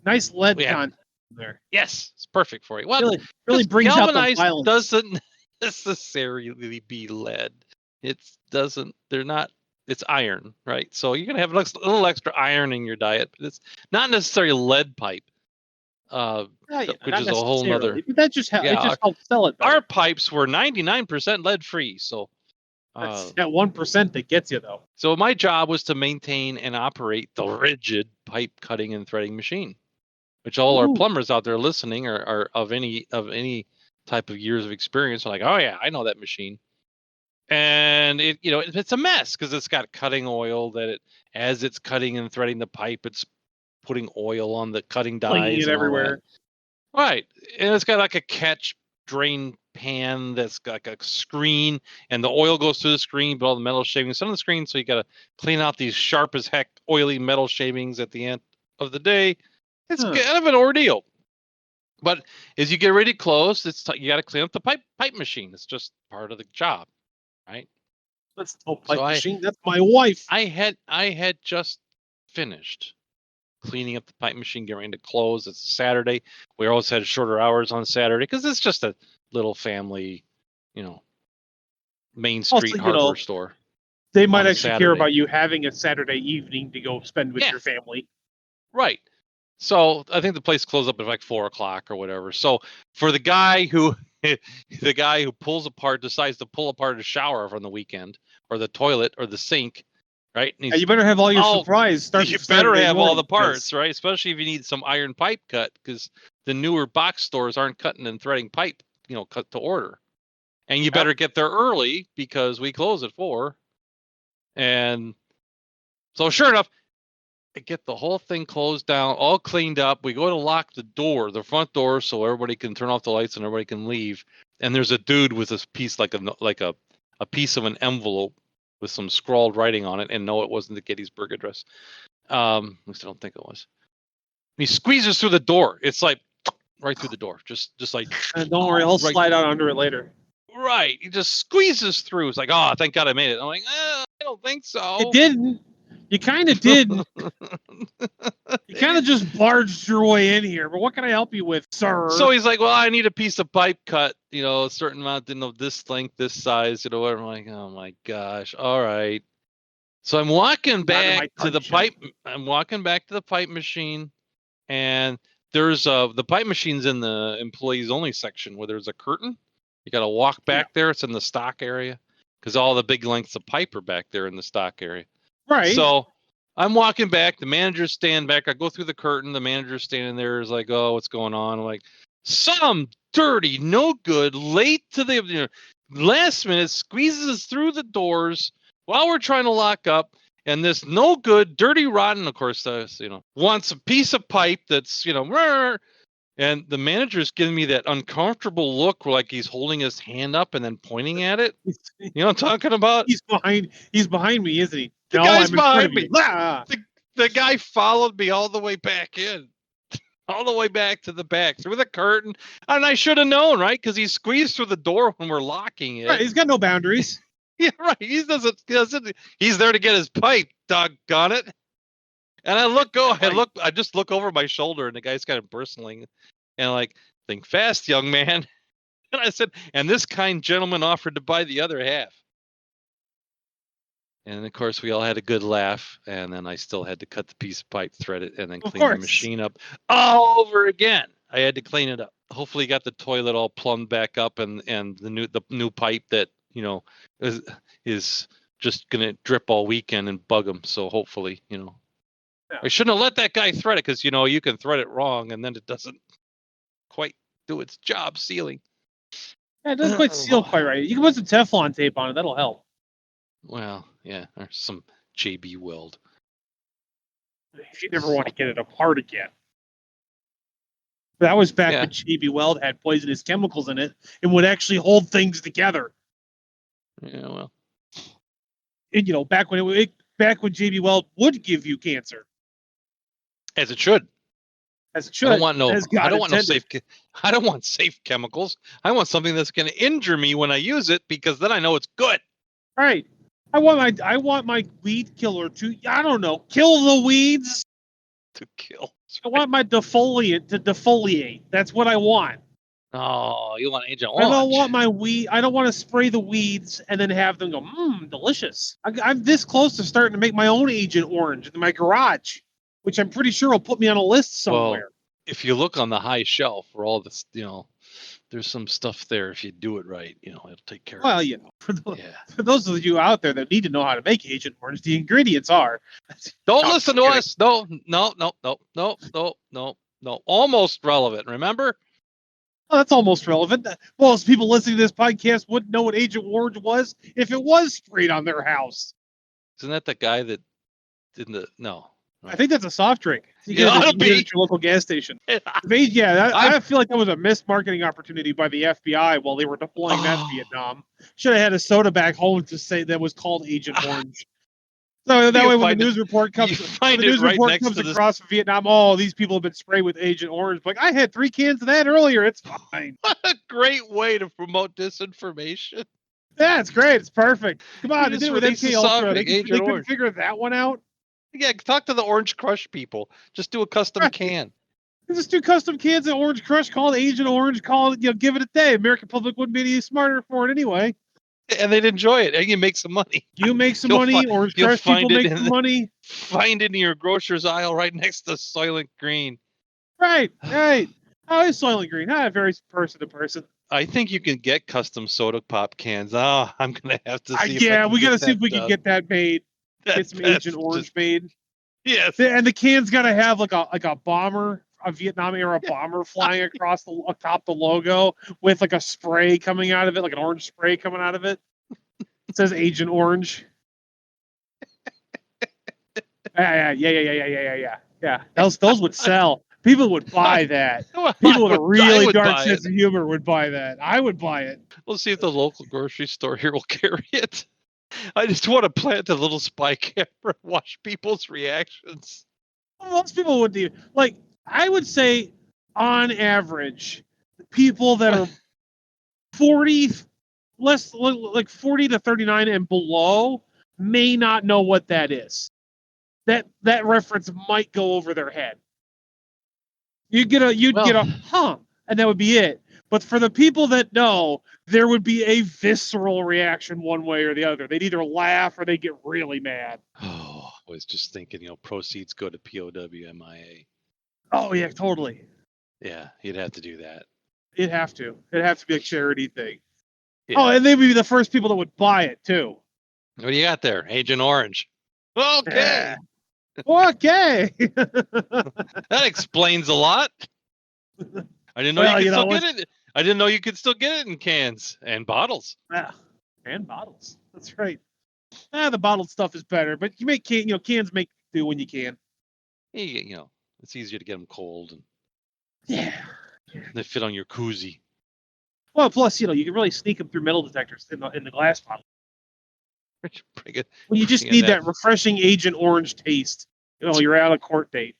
Nice lead content there. Yes, it's perfect for you. Well, really brings out the violence. Doesn't necessarily be lead. It's iron, right? So you're going to have a little extra iron in your diet, but it's not necessarily lead pipe. Which is a whole nother. But that just helps sell it better. Our pipes were 99% lead free, so that's that 1% that gets you though. So my job was to maintain and operate the rigid pipe cutting and threading machine, which all our plumbers out there listening are of any type of years of experience. Are like, oh yeah, I know that machine. And it's a mess because it's got cutting oil as it's cutting and threading the pipe, it's putting oil on the cutting dies everywhere. Right. And it's got like a catch drain pan that's got like a screen, and the oil goes through the screen, but all the metal shavings on the screen. So you got to clean out these sharp as heck oily metal shavings at the end of the day. It's kind of an ordeal. But as you get ready to close, you got to clean up the pipe machine. It's just part of the job, right? That's no pipe machine. That's my wife. I had just finished cleaning up the pipe machine, getting ready to close. It's a Saturday. We always had shorter hours on Saturday because it's just a little family, Main Street hardware store. They might actually care about you having a Saturday evening to go spend with your family. Right. So I think the place closed up at like 4:00 or whatever. So for the guy who decides to pull apart a shower from the weekend, or the toilet, or the sink, right? And you better have all your supplies. You better have all the parts, right? Especially if you need some iron pipe cut, because the newer box stores aren't cutting and threading pipe, cut to order. And you better get there early because we close at 4. And so sure enough, I get the whole thing closed down, all cleaned up. We go to lock the front door, so everybody can turn off the lights and everybody can leave. And there's a dude with this piece like a piece of an envelope with some scrawled writing on it. And no, it wasn't the Gettysburg Address. At least I don't think it was. He squeezes through the door. It's like right through the door, just like. And don't worry, I'll slide out under it later. Right, he just squeezes through. It's like, oh, thank God I made it. I'm like, I don't think so. It didn't. You kind of did. You kind of just barged your way in here. But what can I help you with, sir? So he's like, well, I need a piece of pipe cut, a certain amount, this length, this size, whatever. I'm like, oh my gosh, all right. So I'm walking back to the pipe. I'm walking back to the pipe machine, and there's the pipe machine's in the employees only section where there's a curtain. You got to walk back there. It's in the stock area because all the big lengths of pipe are back there in the stock area. Right. So I'm walking back. The manager's standing back. I go through the curtain. The manager's standing there. Is like, oh, what's going on? I'm like, some dirty, no good, late to the last minute squeezes through the doors while we're trying to lock up. And this no good, dirty, rotten, of course, wants a piece of pipe that's, and the manager's giving me that uncomfortable look where like he's holding his hand up and then pointing at it. You know what I'm talking about? He's behind me, isn't he? The guy's behind me. The guy followed me all the way back in. All the way back to the back through the curtain. And I should have known, right? Because he squeezed through the door when we're locking it. Right, he's got no boundaries. Yeah, right. He doesn't. He's there to get his pipe, doggone it. And I just look over my shoulder and the guy's kind of bristling. And like, think fast, young man. And I said, and this kind gentleman offered to buy the other half. And of course, we all had a good laugh. And then I still had to cut the piece of pipe, thread it, and then clean the machine up all over again. I had to clean it up. Hopefully, got the toilet all plumbed back up, and the new pipe that is just gonna drip all weekend and bug them. So hopefully, Yeah. I shouldn't have let that guy thread it because you can thread it wrong and then it doesn't quite do its job sealing. Yeah, it doesn't quite seal quite right. You can put some Teflon tape on it. That'll help. Well, yeah, or some JB Weld. If you never want to get it apart again. That was back when JB Weld had poisonous chemicals in it and would actually hold things together. Yeah, well. And, back when JB Weld would give you cancer. As it should. As it should. I don't want safe chemicals. I want something that's going to injure me when I use it because then I know it's good. Right. I want my weed killer to, I don't know, kill the weeds. To kill. I want my defoliant to defoliate. That's what I want. Oh, you want Agent Orange. I don't want my weed. I don't want to spray the weeds and then have them go, delicious. I'm this close to starting to make my own Agent Orange in my garage, which I'm pretty sure will put me on a list somewhere. Well, if you look on the high shelf for all this, there's some stuff there. If you do it right, it'll take care of it. Well, for those of you out there that need to know how to make Agent Orange, the ingredients are. Don't listen to us. No. Almost relevant. Remember? Oh, that's almost relevant. Most people listening to this podcast wouldn't know what Agent Orange was if it was sprayed on their house. Isn't that the guy that didn't? No. I think that's a soft drink. You get it at your local gas station. I feel like that was a missed marketing opportunity by the FBI while they were deploying that in Vietnam. Should have had a soda back home to say that was called Agent Orange. So that way, when the news report comes, across from Vietnam, these people have been sprayed with Agent Orange. Like, I had 3 cans of that earlier. It's fine. What a great way to promote disinformation. Yeah, it's great. It's perfect. Come on, they did it with MK Ultra. They couldn't figure that one out. Yeah, talk to the Orange Crush people. Just do a custom can. Just do custom cans of Orange Crush. Call it Agent Orange. Call it, give it a day. American public wouldn't be any smarter for it anyway. And they'd enjoy it. And you make some money. You make some money. Orange Crush people make some money. Find it in your grocer's aisle right next to Soylent Green. Right. Oh, it's Soylent Green. Very person to person. I think you can get custom soda pop cans. I'm going to have to see. We got to see if we can get that made. Get some Agent Orange made. Yes. And the can's got to have like a bomber, a Vietnam era bomber flying across atop the logo with like a spray coming out of it, like an orange spray coming out of it. It says Agent Orange. Yeah. Those would sell. People would buy that. Well, People with a I really would dark buy sense it. of humor would buy that. I would buy it. We'll see if the local grocery store here will carry it. I just want to plant a little spy camera and watch people's reactions. Most people would do. Like, I would say, on average, people that are 40, like 40 to 39 and below may not know what that is. That reference might go over their head. You'd get a huh, and that would be it. But for the people that know, there would be a visceral reaction one way or the other. They'd either laugh or they'd get really mad. Oh, I was just thinking, proceeds go to POWMIA. Oh yeah, totally. Yeah, you'd have to do that. It'd have to be a charity thing. Yeah. Oh, and they'd be the first people that would buy it too. What do you got there? Agent Orange. Okay. Okay. That explains a lot. I didn't know you could still get it. I didn't know you could still get it in cans and bottles. Yeah, and bottles. That's right. The bottled stuff is better, but you make cans make do when you can. It's easier to get them cold and they fit on your koozie. Well, plus you can really sneak them through metal detectors in the glass bottle. Well, you just need that refreshing Agent Orange taste. You're out of court date.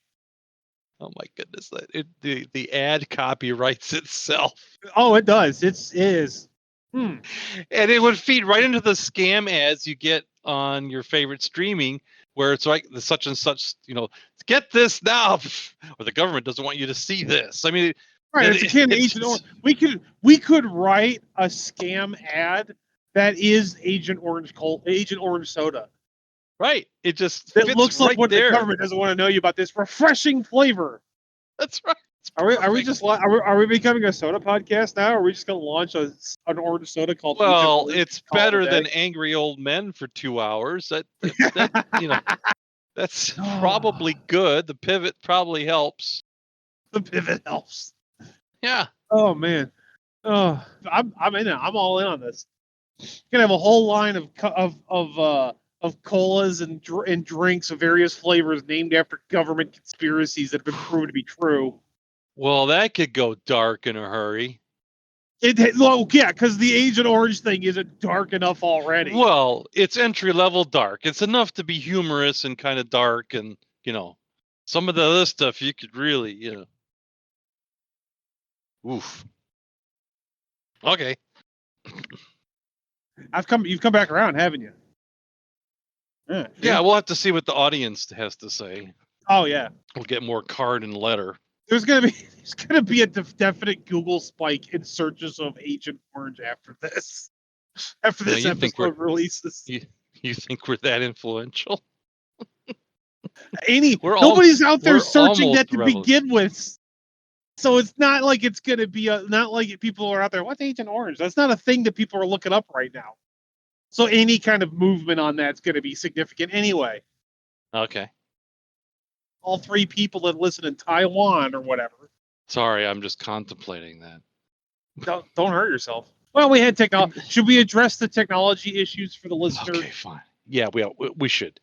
Oh my goodness! The ad copyrights itself. Oh, it does. It is. And it would feed right into the scam ads you get on your favorite streaming, where it's like the such and such. Get this now, or the government doesn't want you to see this. I mean, right? It's Agent Orange. We could write a scam ad that is Agent Orange soda. Right. It just looks like what there. The government doesn't want to know you about this refreshing flavor. That's right. Are we becoming a soda podcast now? Or are we just going to launch an orange soda called? Well, it's better than angry old men for 2 hours. That's probably good. The pivot probably helps. The pivot helps. Yeah. Oh man. Oh, I'm in it. I'm all in on this. Gonna have a whole line of colas and drinks of various flavors named after government conspiracies that have been proven to be true. Well, that could go dark in a hurry. Because the Agent Orange thing isn't dark enough already. Well, it's entry-level dark. It's enough to be humorous and kind of dark, and some of the other stuff you could really, oof. Okay. You've come back around, haven't you? Yeah, we'll have to see what the audience has to say. Oh yeah. We'll get more card and letter. There's gonna be a definite Google spike in searches of Agent Orange after this. After this episode releases. You think we're that influential? Nobody's out there searching that to begin with. So it's not like it's gonna be not like people are out there. What's Agent Orange? That's not a thing that people are looking up right now. So any kind of movement on that's going to be significant anyway. Okay. All 3 people that listen in Taiwan or whatever. Sorry, I'm just contemplating that. Don't hurt yourself. Well, we had technology. Should we address the technology issues for the listener? Okay, fine. Yeah, we should.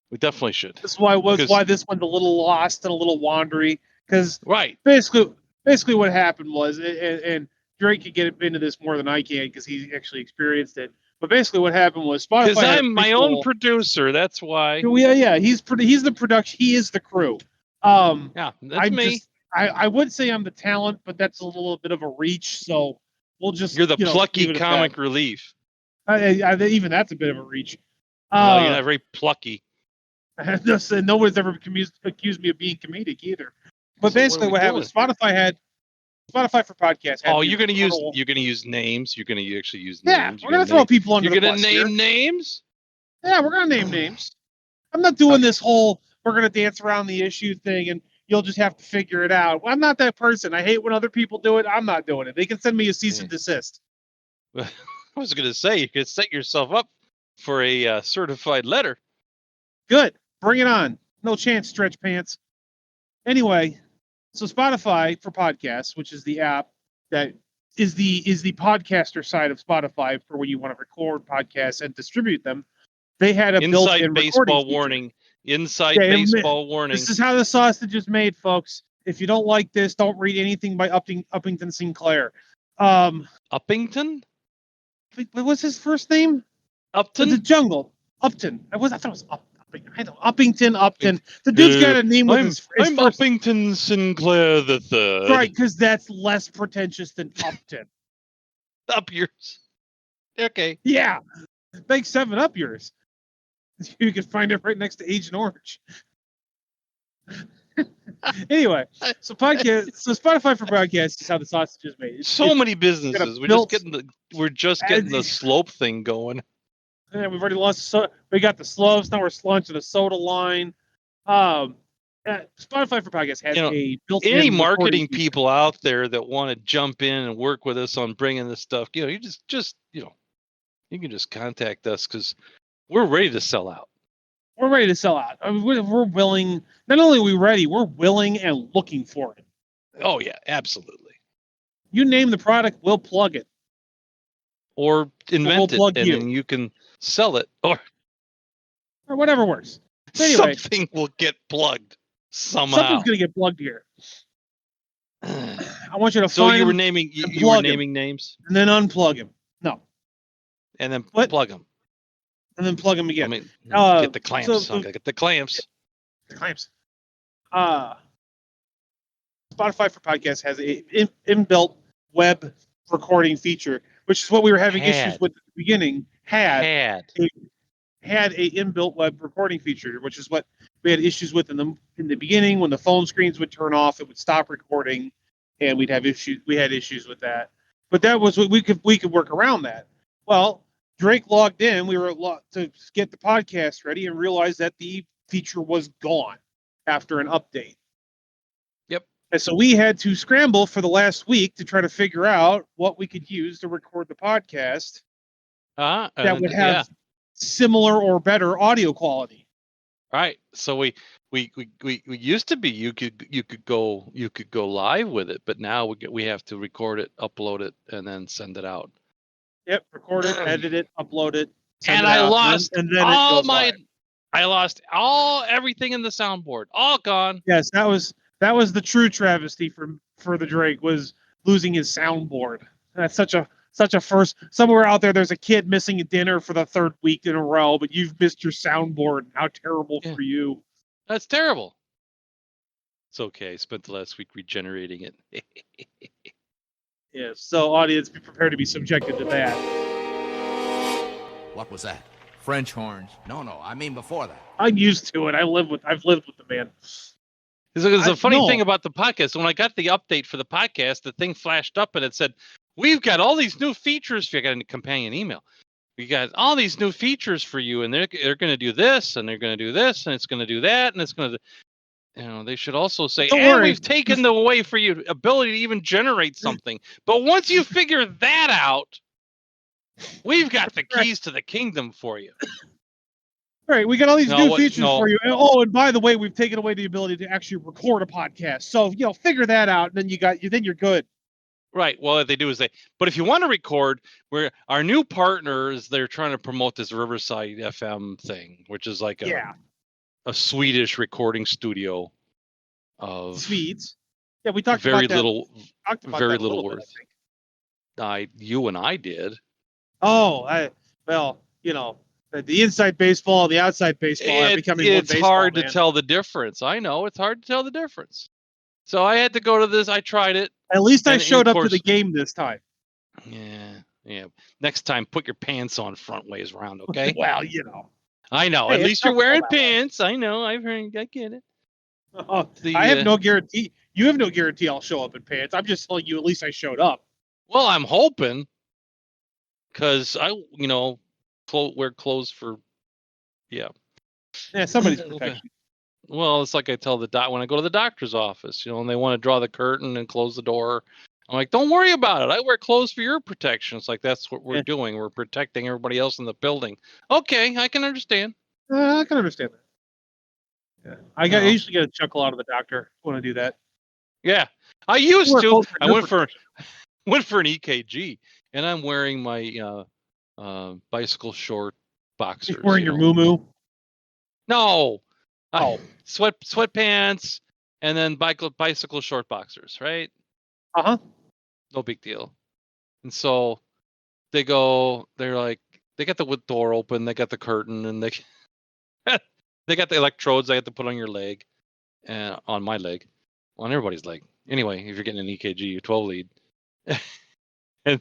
We definitely should. This is why this one's a little lost and a little wandery. Because basically what happened was, and Drake could get into this more than I can because he actually experienced it. But basically, what happened was Spotify. Because I'm my own producer, that's why. Yeah. He's the production. He is the crew. Yeah, that's me. I would say I'm the talent, but that's a little bit of a reach. So we'll just. You're the plucky comic relief. Even that's a bit of a reach. No, you're not very plucky. Nobody's ever accused me of being comedic either. But basically, what happened was Spotify for podcasts. You're gonna use names. You're gonna actually use names. Yeah, we're gonna throw people under the bus. You're gonna name names. Yeah, we're gonna name names. I'm not doing this whole we're gonna dance around the issue thing, and you'll just have to figure it out. I'm not that person. I hate when other people do it. I'm not doing it. They can send me a cease and desist. I was gonna say you could set yourself up for a certified letter. Good, bring it on. No chance, stretch pants. Anyway. So Spotify for podcasts, which is the app that is the podcaster side of Spotify for when you want to record podcasts and distribute them, they had a inside built-in baseball recording warning. feature. Inside baseball warning. This is how the sausage is made, folks. If you don't like this, don't read anything by Uppington Sinclair. Uppington? What was his first name? Upton? The Jungle. Upton. I thought it was Uppington. The dude's got a name with his I'm first... Uppington Sinclair the Third. Right, because that's less pretentious than Upton. Up yours. Okay. Yeah. Make 7 up yours. You can find it right next to Agent Orange. Anyway, so Spotify for podcasts is how the sausage is made. Many businesses. We're just getting the slope thing going. Yeah, we've already launched. We got the slopes. Now we're launching a soda line. Spotify for podcasts has a built-in any marketing people out there that want to jump in and work with us on bringing this stuff. You can just contact us because we're ready to sell out. We're ready to sell out. I mean, we're willing. Not only are we ready, we're willing and looking for it. Oh, yeah, absolutely. You name the product, we'll plug it. Or invent it, and then you can sell it. Or whatever works. So anyway, something will get plugged somehow. Something's going to get plugged here. I want you to find him. You were naming names? And then unplug him. No. And then plug him. And then plug them again. Get the clamps. Get the clamps. The clamps. Spotify for Podcasts has a inbuilt web recording feature, which is what we were having issues with at the beginning. Had a inbuilt web recording feature, which is what we had issues with in the beginning. When the phone screens would turn off, it would stop recording, and we'd have issues. We had issues with that, but that was what we could work around that. Well, Drake logged in. We were to get the podcast ready and realized that the feature was gone after an update. Yep. And so we had to scramble for the last week to try to figure out what we could use to record the podcast that would have similar or better audio quality. Right. So we used to be you could go live with it, but now we have to record it, upload it, and then send it out. Yep, record it, edit it, upload it, and I lost everything in the soundboard, all gone. Yes, that was the true travesty for the Drake, was losing his soundboard. That's such a first. Somewhere out there's a kid missing a dinner for the 3rd week in a row, but you've missed your soundboard. How terrible for you! That's terrible. It's okay. I spent the last week regenerating it. Yeah, so audience, be prepared to be subjected to that. What was that? French horns. No, I mean before that. I'm used to it. I've lived with the man. There's a funny thing about the podcast. When I got the update for the podcast, the thing flashed up and it said, "We've got all these new features." I got a companion email. We got all these new features for you, and they're going to do this, and they're going to do this, and it's going to do that, and it's going to. They should also say, we've taken away for you ability to even generate something. But once you figure that out, we've got the keys to the kingdom for you. All right, we got all these new features for you. And by the way, we've taken away the ability to actually record a podcast. So, figure that out, and then then you're good. Right. Well, what they do is but if you want to record, our new partners, they're trying to promote this Riverside FM thing, which is like a Swedish recording studio of Swedes. Yeah, we talked very about little, that. Very little worth. You and I did. Oh, the inside baseball and the outside baseball are becoming one baseball. It's hard to tell the difference. I know it's hard to tell the difference. So I had to go to this. I tried it. At least I showed up to the game this time. Yeah. Next time, put your pants on front ways around, okay? Well, I know. At least you're wearing pants. I know. I get it. I have no guarantee. You have no guarantee I'll show up in pants. I'm just telling you, at least I showed up. Well, I'm hoping, because I, wear clothes for, somebody's protection. Well, it's like I tell when I go to the doctor's office, and they want to draw the curtain and close the door. I'm like, don't worry about it. I wear clothes for your protection. It's like, that's what we're doing. We're protecting everybody else in the building. Okay, I can understand. I can understand that. Yeah. I usually get a chuckle out of the doctor when I do that. Yeah, I used to. I went for an EKG, and I'm wearing my bicycle short boxers. You're wearing your moo-moo? No, Sweatpants, and then bicycle short boxers, right? No big deal. And so they're like, they got the door open, they got the curtain, and they they got the electrodes they have to put on your leg, and on my leg, on everybody's leg. Anyway, if you're getting an EKG, 12 lead, and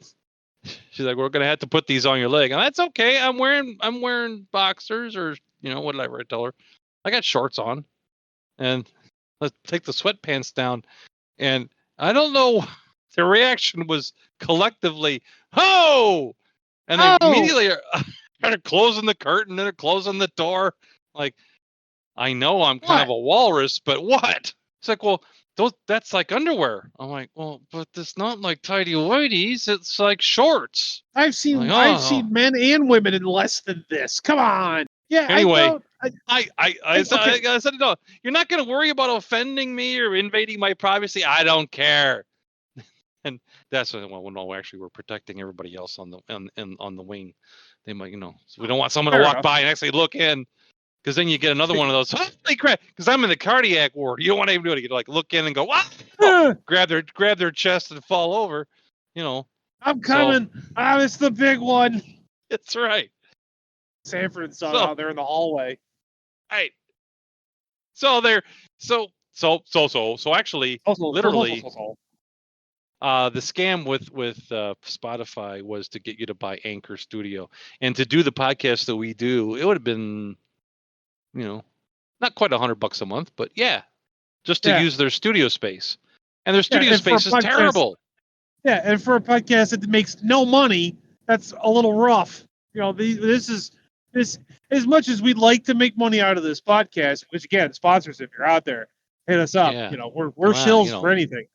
she's like, we're gonna have to put these on your leg, and that's okay. I'm wearing boxers, or whatever. I tell her, I got shorts on, and let's take the sweatpants down, and I don't know. The reaction was collectively, "Ho!" And they immediately started closing the curtain, and they're closing the door. Like, I know I'm kind of a walrus, but what? It's like, well, that's like underwear. I'm like, well, but it's not like tidy whities. It's like shorts. I've seen men and women in less than this. Come on. Yeah. Anyway, I said, no, you're not going to worry about offending me or invading my privacy. I don't care. And that's no, actually, we're protecting everybody else on the wing. They might, so we don't want someone to walk by and actually look in, because then you get another one of those. Holy crap! Because I'm in the cardiac ward. You don't want to even do it. You like look in and go, wow! grab their chest and fall over. I'm coming. It's the big one. That's right. Sanford's out there in the hallway. Right. So actually, literally. The scam with Spotify was to get you to buy Anchor Studio, and to do the podcast that we do, it would have been, not quite $100 a month, but just to use their studio space, and their studio space is terrible. Yeah, and for a podcast that makes no money, that's a little rough. This is as much as we'd like to make money out of this podcast, which again, sponsors, if you're out there, hit us up. Yeah. We're shills for anything.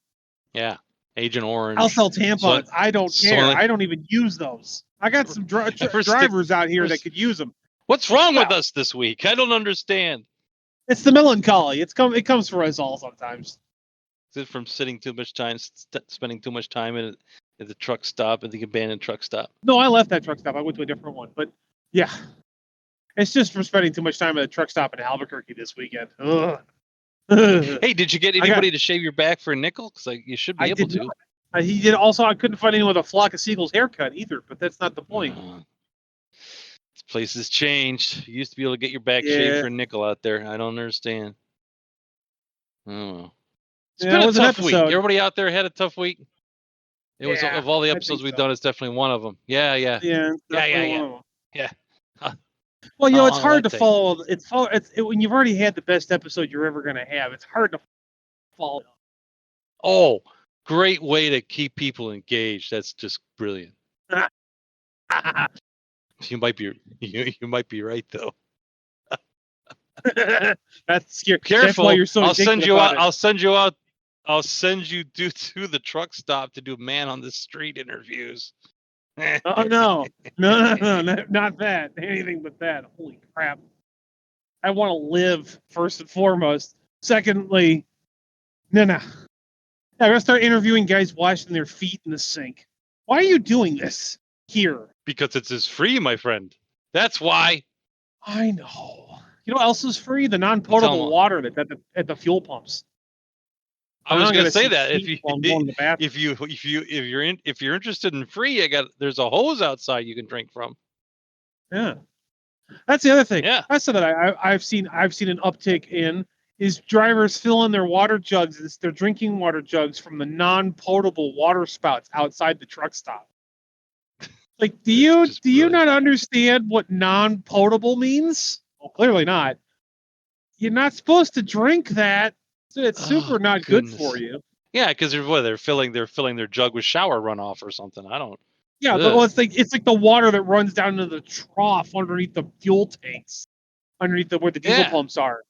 Yeah. Agent Orange. I'll sell tampons. I don't care. I don't even use those. I got some drivers out here that could use them. What's wrong with us this week? I don't understand. It's the melancholy. It comes for us all sometimes. Is it from spending too much time at the truck stop, at the abandoned truck stop? No, I left that truck stop. I went to a different one. But yeah, it's just from spending too much time at a truck stop in Albuquerque this weekend. Ugh. Hey, did you get anybody to shave your back for a nickel? Because you should be able to. He did. Also, I couldn't find anyone with a flock of seagulls haircut either. But that's not the point. This place has changed. You used to be able to get your back shaved for a nickel out there. I don't understand. Oh, it's been a tough week. Everybody out there had a tough week. It was of all the episodes we've done. It's definitely one of them. Yeah. Well, it's hard to follow. When you've already had the best episode you're ever going to have. It's hard to follow. Oh, great way to keep people engaged. That's just brilliant. You might be right though. That's scary. Careful. That's why you're so I'll send you out. I'll send you to the truck stop to do man on the street interviews. Oh no, not that. Anything but that. Holy crap! I want to live first and foremost. Secondly, no. I'm gonna start interviewing guys washing their feet in the sink. Why are you doing this here? Because it's free, my friend. That's why. I know. You know what else is free? The non-potable water that's at the fuel pumps. I was going to say that if you're interested in free, there's a hose outside you can drink from. Yeah, that's the other thing. Yeah, that's something I've seen an uptick in is drivers filling their water jugs, their drinking water jugs from the non-potable water spouts outside the truck stop. Like, do you not understand what non-potable means? Well, clearly not. You're not supposed to drink that. It's super not good for you. Yeah, because they're filling their jug with shower runoff or something. I don't. Yeah, but it's like the water that runs down into the trough underneath the fuel tanks, underneath where the diesel pumps are,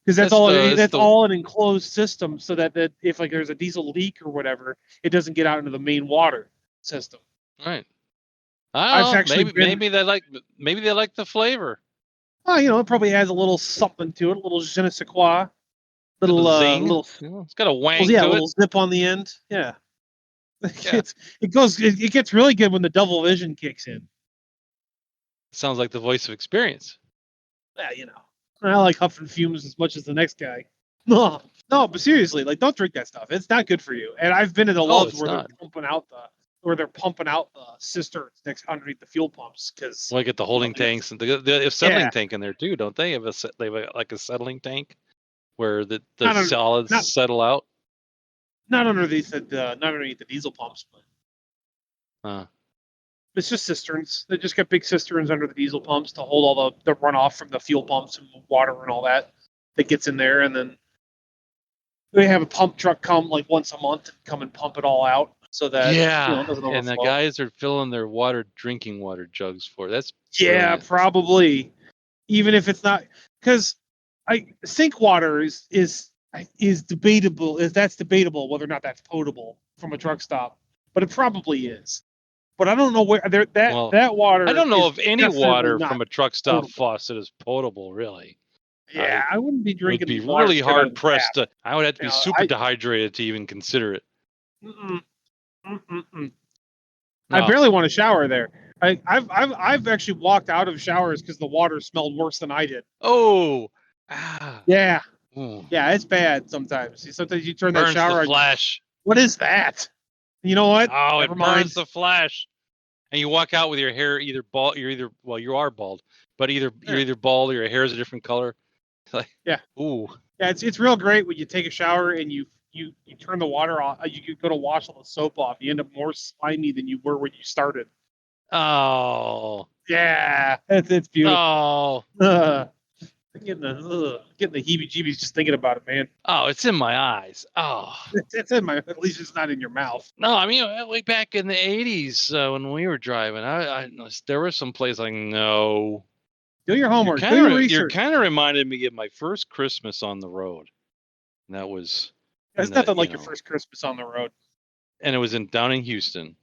because that's all an enclosed system, so that if like there's a diesel leak or whatever, it doesn't get out into the main water system. Right. Maybe they like the flavor. Oh, it probably has a little something to it, a little je ne sais quoi. It's got a wang to it. A little zip on the end. Yeah. It gets really good when the double vision kicks in. Sounds like the voice of experience. Yeah, I like huffing fumes as much as the next guy. No, but seriously, like, don't drink that stuff. It's not good for you. And I've been to the Loves where they're pumping out the cisterns next underneath the fuel pumps because Like at the holding tanks and the settling tank in there too, don't they? Have like a settling tank where the solids settle out. Not underneath the diesel pumps, but it's just cisterns. They just got big cisterns under the diesel pumps to hold all the runoff from the fuel pumps and water and all that gets in there, and then they have a pump truck come like once a month and come and pump it all out so that it doesn't overflow. And the guys are filling their drinking water jugs for that's brilliant. Probably, even if it's not, because sink water is debatable. That's debatable whether or not that's potable from a truck stop, but it probably is. But I don't know where that water. I don't know if any water from a truck stop faucet is potable, really. Yeah, I wouldn't be drinking. It would be really hard pressed to. I would have to be super dehydrated to even consider it. No. I barely want to shower there. I've actually walked out of showers because the water smelled worse than I did. Oh, yeah, yeah, it's bad sometimes. Sometimes you turn that shower on. Flash. What is that? You know what? Oh, it burns the flash. And you walk out with your hair either bald. You are bald, but you're either bald or your hair is a different color. Like, ooh. Yeah, it's real great when you take a shower and you turn the water off. You go to wash all the soap off. You end up more slimy than you were when you started. Oh. Yeah, it's beautiful. Oh. Getting the heebie-jeebies just thinking about it, man. Oh, it's in my eyes. Oh, it's in my. At least it's not in your mouth. No, I mean, way back in the '80s when we were driving, there was some place like no. Do your homework. Do your research. You kind of reminded me of my first Christmas on the road. And that was. There's nothing like your first Christmas on the road. And it was down in Houston.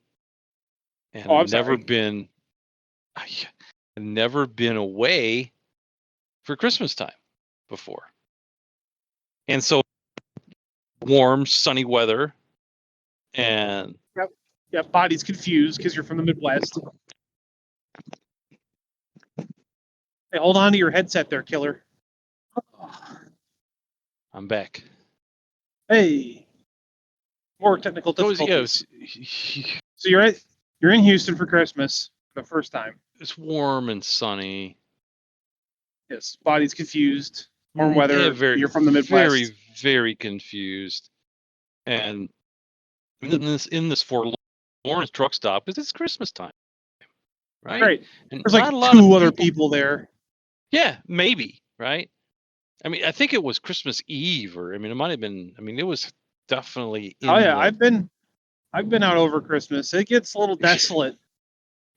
And I've never been away for Christmas time before. And so warm, sunny weather. And Yep, body's confused because you're from the Midwest. Hey, hold on to your headset there, killer. I'm back. Hey. More technical difficulties. So you're in Houston for Christmas for the first time. It's warm and sunny. Yes, body's confused. Warm weather. You're from the Midwest. Very, very confused. And in this Fort Lawrence truck stop, because it's Christmas time, right? And there's like two other people there. Yeah, maybe, right? I mean, I think it was Christmas Eve, it might have been. I mean, it was definitely. I've been out over Christmas. It gets a little desolate.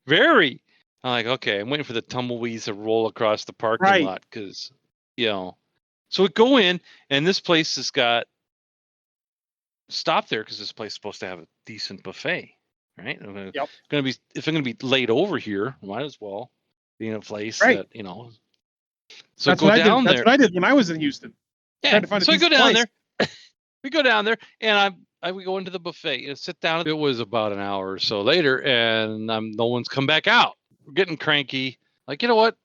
Very. I'm like, okay, I'm waiting for the tumbleweeds to roll across the parking lot because, So we go in, and this place has got. Stop there because this place is supposed to have a decent buffet, right? If I'm gonna be laid over here, might as well be in a place that So that's go down there. That's what I did when I was in Houston. Yeah. So we go down there. We go down there, and we go into the buffet. Sit down. It was about an hour or so later, and no one's come back out. We're getting cranky. Like, you know what?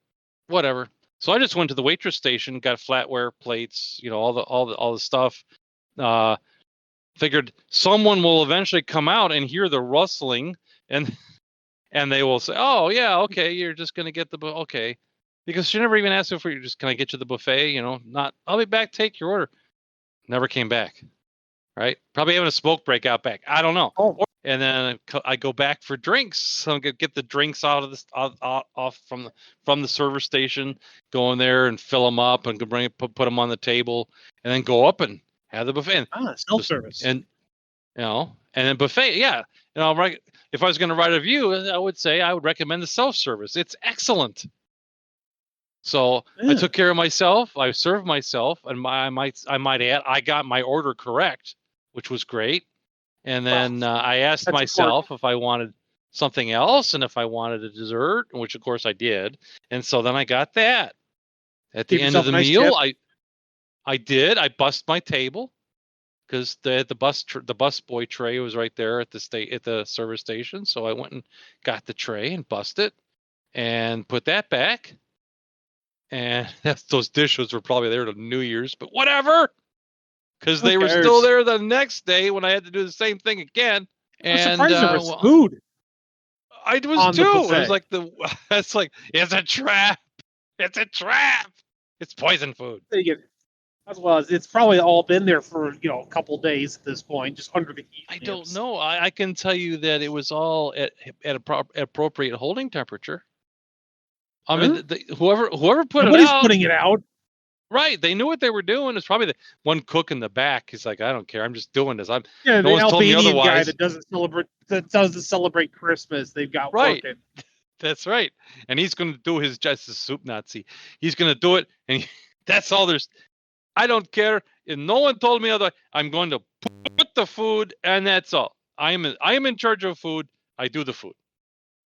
Whatever. So I just went to the waitress station, got flatware plates, all the stuff. Figured someone will eventually come out and hear the rustling, and they will say, "Oh yeah, okay, you're just gonna get the okay." Because she never even asked if you're just, can I get you the buffet? Not, I'll be back, take your order. Never came back, right? Probably having a smoke break out back. I don't know. And then I go back for drinks. So I get the drinks out of off from the server station, go in there and fill them up and put them on the table, and then go up and have the buffet. Self-service. And then buffet. Yeah. If I was going to write a review, I would say I would recommend the self-service. It's excellent. So I took care of myself. I served myself, and I might add, I got my order correct, which was great. And then I asked myself if I wanted something else and if I wanted a dessert, which of course I did. And so then I got that. At the end of the meal, I did. I bussed my table because the bus boy tray was right there at the service station. So I went and got the tray and bussed it and put that back. And those dishes were probably there to New Year's, but whatever, because they Who were cares? still there the next day when I had to do the same thing again. I'm And surprised there was food I was on the too. It buffet. was like it's like it's a trap. It's a trap. It's poison food. As well as it's probably all been there for a couple days at this point, just under the heat. I don't know. I can tell you that it was all at appropriate holding temperature. I mean, whoever put Nobody's it out, putting it out. Right? They knew what they were doing. It's probably the one cook in the back. He's like, I don't care. I'm just doing this. The no one's told me Albanian guy otherwise. that doesn't celebrate Christmas. They've got right. working. That's right. And he's going to do his justice soup Nazi. He's going to do it, and that's all there's. I don't care. And no one told me otherwise. I'm going to put the food, and that's all. I am in charge of food. I do the food.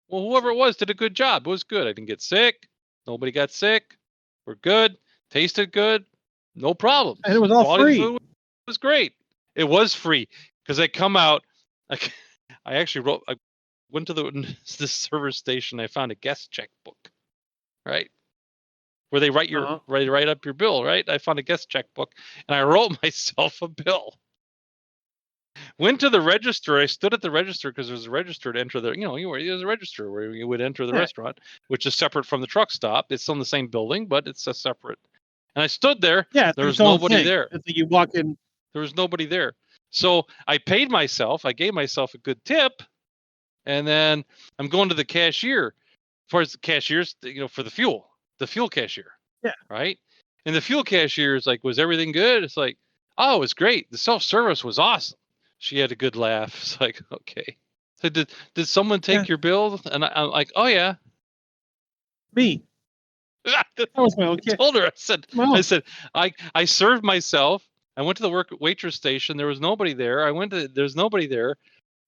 Well, whoever it was did a good job. It was good. I didn't get sick. Nobody got sick. We're good. Tasted good. No problem. And it was all Quality free. Food was great. It was free because I come out. I actually I went to the service station. I found a guest checkbook, right? Where they write write up your bill, right? I found a guest checkbook and I wrote myself a bill. Went to the register. I stood at the register because there's a register to enter there's a register where you would enter the restaurant, which is separate from the truck stop. It's on the same building, but it's a separate. And I stood there. Yeah, there was nobody there. It's like you walk in. There was nobody there. So I paid myself. I gave myself a good tip, and then I'm going to the cashier. As far as the cashiers, for the fuel cashier. Yeah. Right. And the fuel cashier is like, was everything good? It's like, oh, it was great. The self-service was awesome. She had a good laugh. It's like, okay. So did someone take your bill? And I'm like, oh yeah. Me. That was my own kid. I told her. I said, I served myself. I went to the waitress station. There was nobody there. There's nobody there.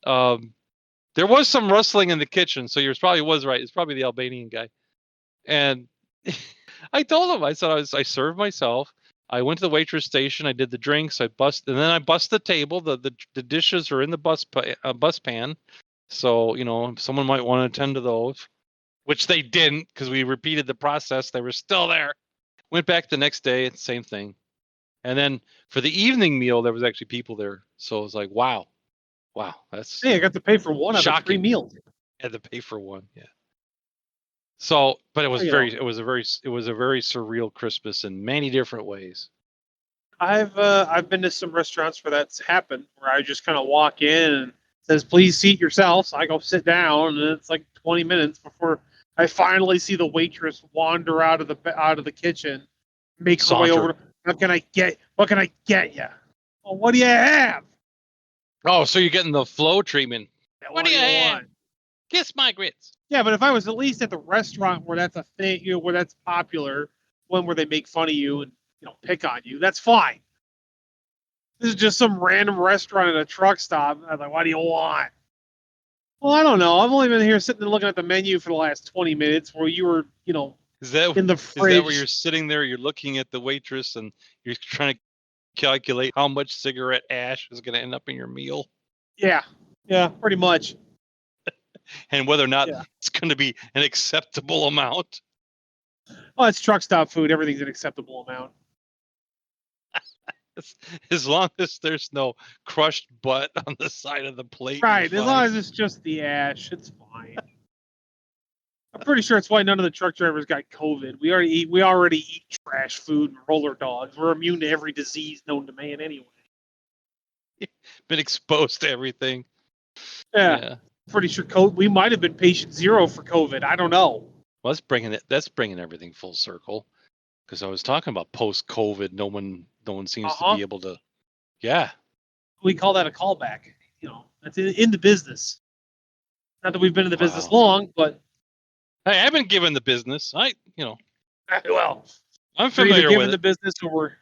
There was some rustling in the kitchen, so yours probably was right. It's probably the Albanian guy. And I told him, I said I served myself. I went to the waitress station. I did the drinks. and then I bust the table. The dishes are in the bus pan. So someone might want to attend to those, which they didn't because we repeated the process. They were still there. Went back the next day. Same thing. And then for the evening meal, there was actually people there. So it was like, wow, that's. Hey, I got to pay for one out of 3 meals. I had to pay for one, yeah. So, but it was it was a very surreal Christmas in many different ways. I've been to some restaurants where that's happened, where I just kind of walk in and it says, "Please seat yourself." So I go sit down, and it's like 20 minutes before I finally see the waitress wander out of the kitchen, make her way over. What can I get you? Well, what do you have? Oh, so you're getting the flow treatment. What do you want? Kiss my grits. Yeah, but if I was at least at the restaurant where that's a thing, where that's popular, one where they make fun of you and pick on you, that's fine. This is just some random restaurant at a truck stop. I'm like, what do you want? Well, I don't know. I've only been here sitting and looking at the menu for the last 20 minutes, where you were, in the fridge. Is that where you're sitting there? You're looking at the waitress and you're trying to calculate how much cigarette ash is going to end up in your meal? Yeah, pretty much. And whether or not it's going to be an acceptable amount. Well, it's truck stop food. Everything's an acceptable amount. As long as there's no crushed butt on the side of the plate. Right. As long as it's just the ash, it's fine. I'm pretty sure it's why none of the truck drivers got COVID. We already eat trash food and roller dogs. We're immune to every disease known to man anyway. Been exposed to everything. Yeah. Pretty sure we might have been patient zero for COVID. I don't know. Well, that's bringing everything full circle. Because I was talking about post-COVID, no one seems to be able to. Yeah. We call that a callback. That's in the business. Not that we've been in the business long, but. Hey, I've been given the business. Well, I'm familiar with the business, or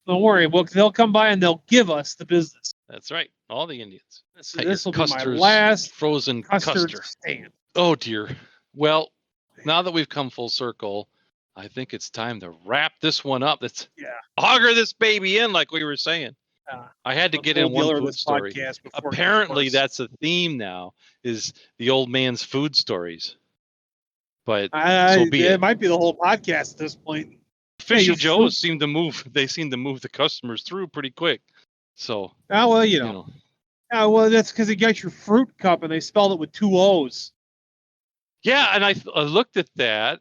don't worry. Well, they'll come by and they'll give us the business. That's right. All the Indians. This will be my last frozen custard stand. Oh dear. Well, now that we've come full circle, I think it's time to wrap this one up. Auger this baby in, like we were saying. I had to get in one food story. Apparently, that's a theme now. Is the old man's food stories. But so be it might be the whole podcast at this point. Fishy Joe's seem to move. They seem to move the customers through pretty quick. So. Oh well, you know. Oh well, that's because you got your fruit cup and they spelled it with 2 O's. Yeah, and I looked at that,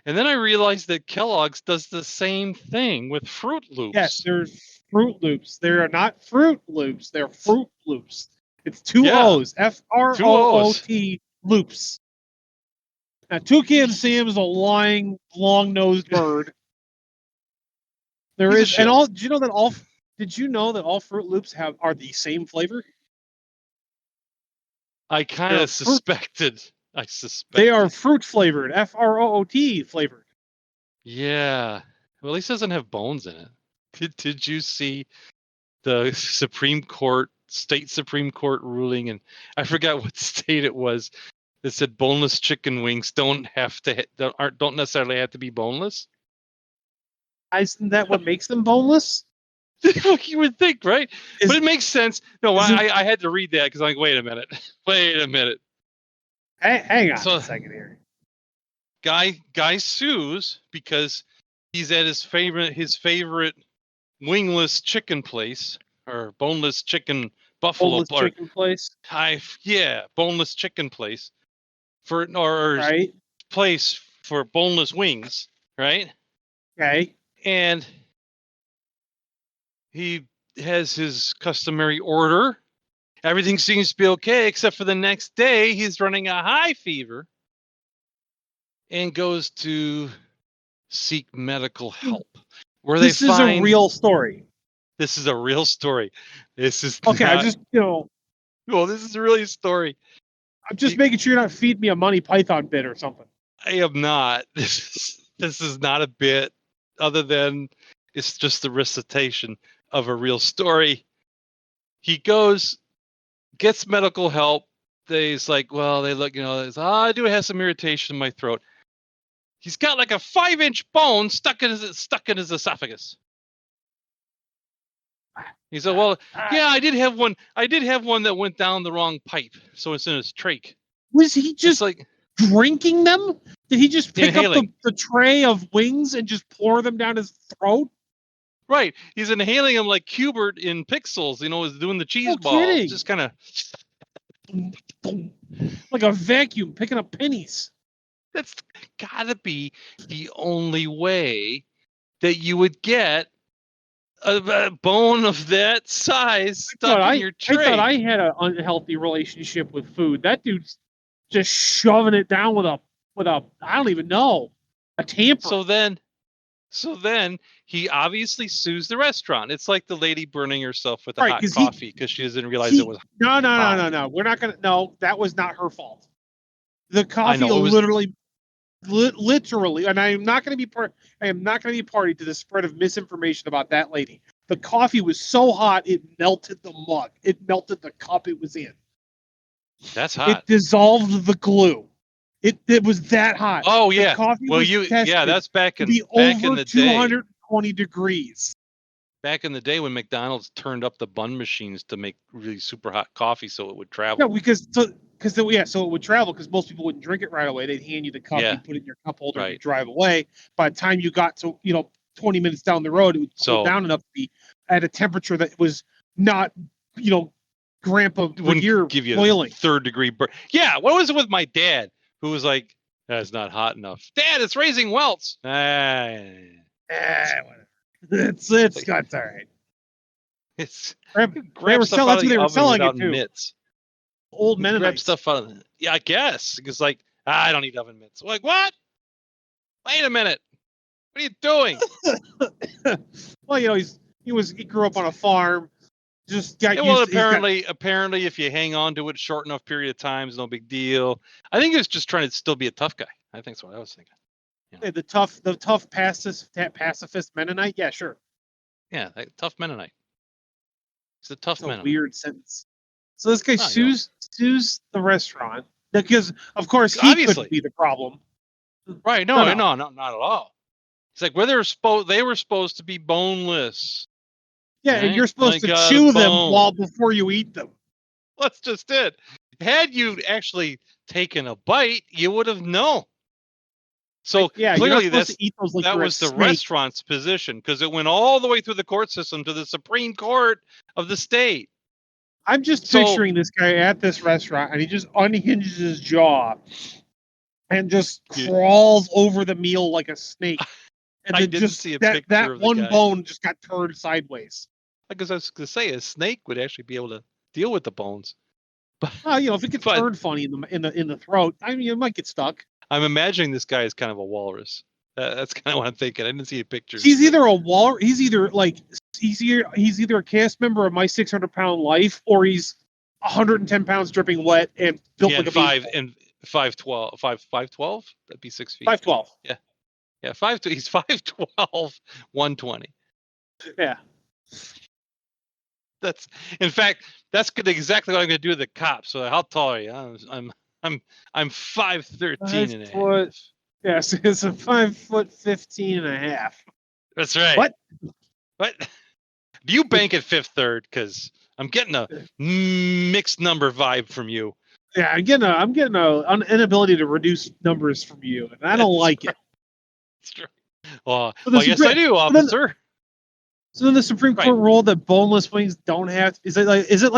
and then I realized that Kellogg's does the same thing with Fruit Loops. Yes, there's Fruit Loops. They are not Fruit Loops. They're Fruit Loops. It's 2 O's. FROOT Loops. Now, Toucan Sam is a lying, long-nosed bird. Did you know that all Fruit Loops are the same flavor? I kind of suspected. They are fruit flavored, FROOT flavored. Yeah. Well, at least it doesn't have bones in it. Did you see the state Supreme Court ruling? And I forgot what state it was. That said boneless chicken wings don't necessarily have to be boneless. Isn't that what makes them boneless? You would think, right? But it makes sense. No, I had to read that because I'm like, wait a minute. Hang on a second here. Guy sues because he's at his favorite wingless chicken place or boneless chicken buffalo chicken place. Boneless chicken place place for boneless wings, right? Okay. And he has his customary order. Everything seems to be okay, except for the next day, he's running a high fever and goes to seek medical help. This is a real story. This is a real story. This is okay. Not, I just Well, this is really a story. I'm just making sure you're not feeding me a Monty Python bit or something. I am not. This is not a bit, other than it's just the recitation of a real story. He goes, gets medical help. He's like, well, they look, I do have some irritation in my throat. He's got like a 5-inch bone stuck in his esophagus. He said, well, yeah, I did have one that went down the wrong pipe, so it's in his trach. Was he just drinking them? Did he just pick up the tray of wings and just pour them down his throat? Right. He's inhaling them like Hubert in Pixels, is doing the cheese ball. Kidding. Just kind of like a vacuum picking up pennies. That's gotta be the only way that you would get a bone of that size stuck in your tray. I thought I had an unhealthy relationship with food. That dude's just shoving it down with a I don't even know, a tamper. So then he obviously sues the restaurant. It's like the lady burning herself with hot coffee because she doesn't realize it was hot. No. We're not gonna. No, that was not her fault. The coffee literally, and I am not going to be party to the spread of misinformation about that lady. The coffee was so hot it melted the mug. It melted the cup it was in. That's hot. It dissolved the glue. It was that hot. Oh yeah. The coffee that's back in the 220 degrees. Back in the day when McDonald's turned up the bun machines to make really super hot coffee so it would travel. Yeah, so it would travel because most people wouldn't drink it right away. They'd hand you the cup, you put it in your cup holder, and you drive away. By the time you got to 20 minutes down the road, it would cool down enough to be at a temperature that was not Grandpa wouldn't give you boiling. 3rd degree burn. Yeah, what was it with my dad who was like, "That's not hot enough." Dad, it's raising welts. Whatever. It's all right. It's grab stuff out of the oven without mitts. Old Mennonites. Grab stuff out of I guess. Because I don't need oven mitts. Like, what? Wait a minute. What are you doing? Well, he grew up on a farm. Just got apparently if you hang on to it a short enough period of time, it's no big deal. I think it's just trying to still be a tough guy. I think that's what I was thinking. Yeah. The tough pacifist Mennonite? Yeah, sure. Yeah, tough Mennonite. It's a tough Mennonite. Weird sentence. So this guy sues the restaurant because, of course, he couldn't be the problem. Right? No, not at all. It's like they were supposed to be boneless. Yeah, right? And you're supposed to chew them before you eat them. That's just it. Had you actually taken a bite, you would have known. So yeah, clearly that was the restaurant's position, because it went all the way through the court system to the Supreme Court of the state. I'm just picturing this guy at this restaurant, and he just unhinges his jaw and just crawls over the meal like a snake. And I didn't see a picture that of the one guy. bone just got turned sideways. Because I was going to say, a snake would actually be able to deal with the bones. But if it gets turned funny in the throat, I mean, it might get stuck. I'm imagining this guy is kind of a walrus. That's kind of what I'm thinking. I didn't see a picture. He's either a walrus. He's either a cast member of My 600-Pound Life, or he's 110 pounds dripping wet and built like a 5'12". 5'12". That'd be 6 feet. 5'12". Yeah. He's 5'12", 120. Yeah. That's exactly what I'm going to do to the cops. So how tall are you? I'm 5'13" and a half. Yes, it's a 5'15" and a half. That's right. What? Do you bank at Fifth Third? Because I'm getting a mixed number vibe from you. Yeah, I'm getting an inability to reduce numbers from you, and I don't like it. That's true. Well, yes, I do, officer. So then the Supreme Court ruled that boneless wings don't have. Is it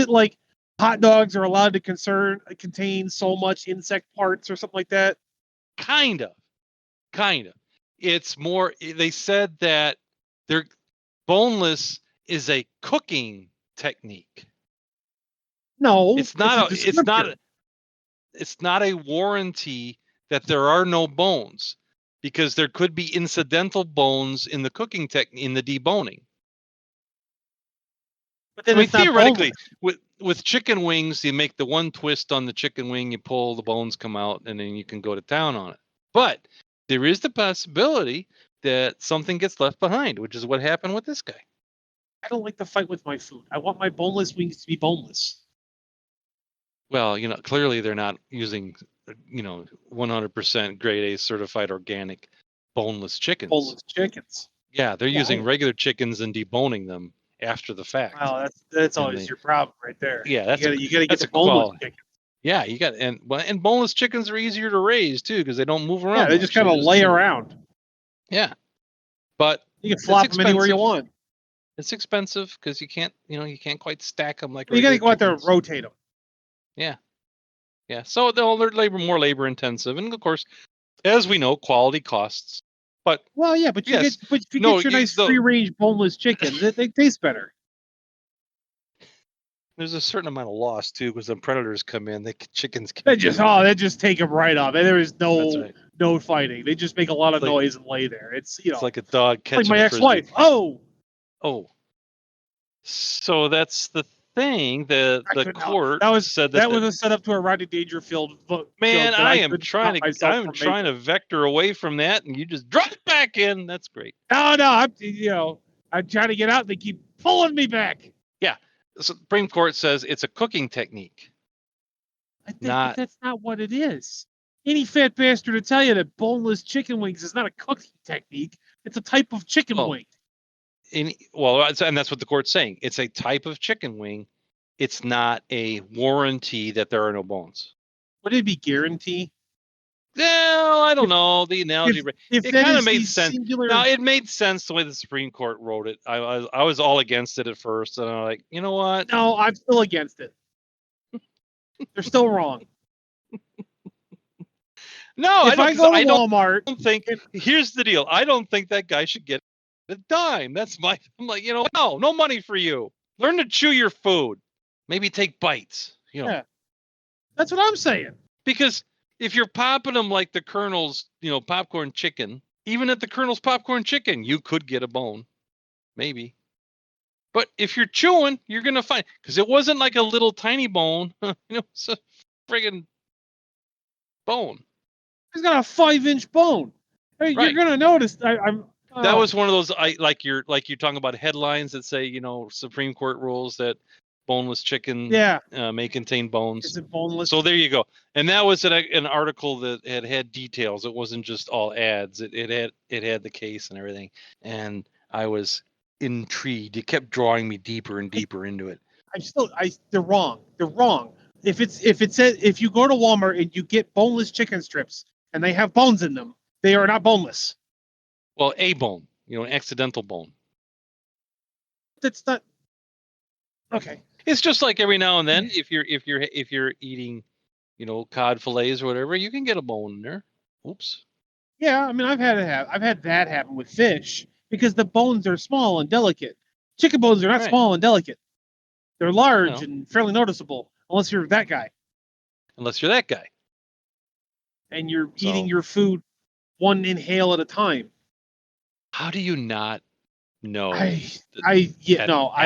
like hot dogs are allowed to contain so much insect parts or something like that? Kind of. It's more. They said that they're boneless is a cooking technique. No, it's not. It's not a warranty that there are no bones, because there could be incidental bones in the cooking technique, in the deboning. But then theoretically, with chicken wings, you make the one twist on the chicken wing, you pull, the bones come out, and then you can go to town on it. But there is the possibility that something gets left behind, which is what happened with this guy. I don't like to fight with my food. I want my boneless wings to be boneless. Well, clearly they're not using, 100% grade A certified organic boneless chickens. Boneless chickens. Yeah, they're using regular chickens and deboning them after the fact. Well, that's always your problem right there. Yeah, you got to get the boneless chicken. Yeah, you got and boneless chickens are easier to raise too, because they don't move around. Yeah, they just kind of lay around. Yeah, but you can flop them anywhere you want. It's expensive because you can't quite stack them like. You got to go out there and rotate them. Yeah. So they're more labor intensive, and of course, as we know, quality costs. But you get your nice free range boneless chicken, they taste better. There's a certain amount of loss too, because the predators come in. Chickens. They just take them right off, and there is no fighting. They just make a lot of noise and lay there. It's it's like a dog catching. Like my ex-wife. Oh. So that's the thing. The court said that was a setup to a Rodney Dangerfield book. Man, I'm trying to vector away from that, and you just drop back in. That's great. No, I'm trying to get out, and they keep pulling me back. Yeah. The Supreme Court says it's a cooking technique. I think that's not what it is. Any fat bastard will tell you that boneless chicken wings is not a cooking technique. It's a type of chicken wing. And that's what the court's saying. It's a type of chicken wing. It's not a warranty that there are no bones. Would it be guarantee? Well, I don't know. The analogy, it kind of made sense. Singular... No, it made sense the way the Supreme Court wrote it. I was all against it at first, and I'm like, you know what? No, I'm still against it. They're still wrong. No, if I go to Walmart, I don't think. Here's the deal. I don't think that guy should get a dime. I'm like, no money for you. Learn to chew your food. Maybe take bites. Yeah, that's what I'm saying. Because if you're popping them like the Colonel's, popcorn chicken, even at the Colonel's popcorn chicken, you could get a bone, maybe. But if you're chewing, you're gonna find, because it wasn't like a little tiny bone. It's a friggin' bone. He's got a 5-inch bone. Hey, right. You're gonna notice. That was one of those. Like you're talking about headlines that say, Supreme Court rules that boneless chicken may contain bones. Is it boneless? So there you go. And that was an article that had details. It wasn't just all ads. It had the case and everything. And I was intrigued. It kept drawing me deeper and deeper into it. They're wrong. They're wrong. if you go to Walmart and you get boneless chicken strips and they have bones in them, they are not boneless. Well, a bone, an accidental bone. That's not okay. It's just like every now and then, if you're eating, cod fillets or whatever, you can get a bone in there. Oops. Yeah, I mean, I've had that happen with fish because the bones are small and delicate. Chicken bones are not small and delicate. They're large and fairly noticeable, unless you're that guy. And you're eating your food one inhale at a time. How do you not know? I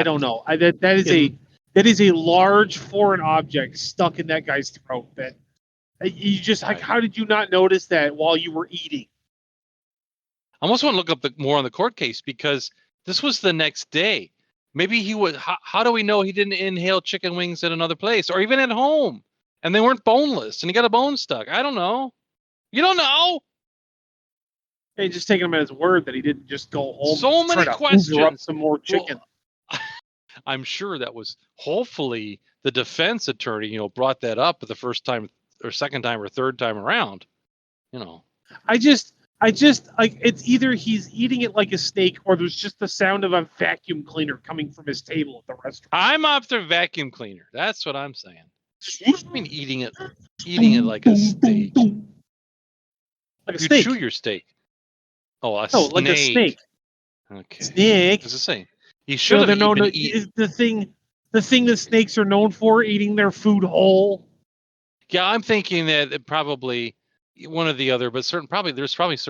don't know. That is a large foreign object stuck in that guy's throat. That you just how did you not notice that while you were eating? I almost want to look up more on the court case because this was the next day. Maybe he was. How do we know he didn't inhale chicken wings at another place or even at home, and they weren't boneless, and he got a bone stuck? I don't know. You don't know. Hey, just taking him at his word that he didn't just go home. So many questions. Up some more chicken. Well, I'm sure that was hopefully the defense attorney, brought that up the first time or second time or third time around. I just like it's either he's eating it like a steak or there's just the sound of a vacuum cleaner coming from his table at the restaurant. I'm after vacuum cleaner. That's what I'm saying. I mean, eating it like a steak. Like a steak. You chew your steak. Oh, snake. Like a snake. Okay. Snake. What's it saying? He should have eaten. The thing that snakes are known for, eating their food whole. Yeah, I'm thinking that it probably one or the other, but there's probably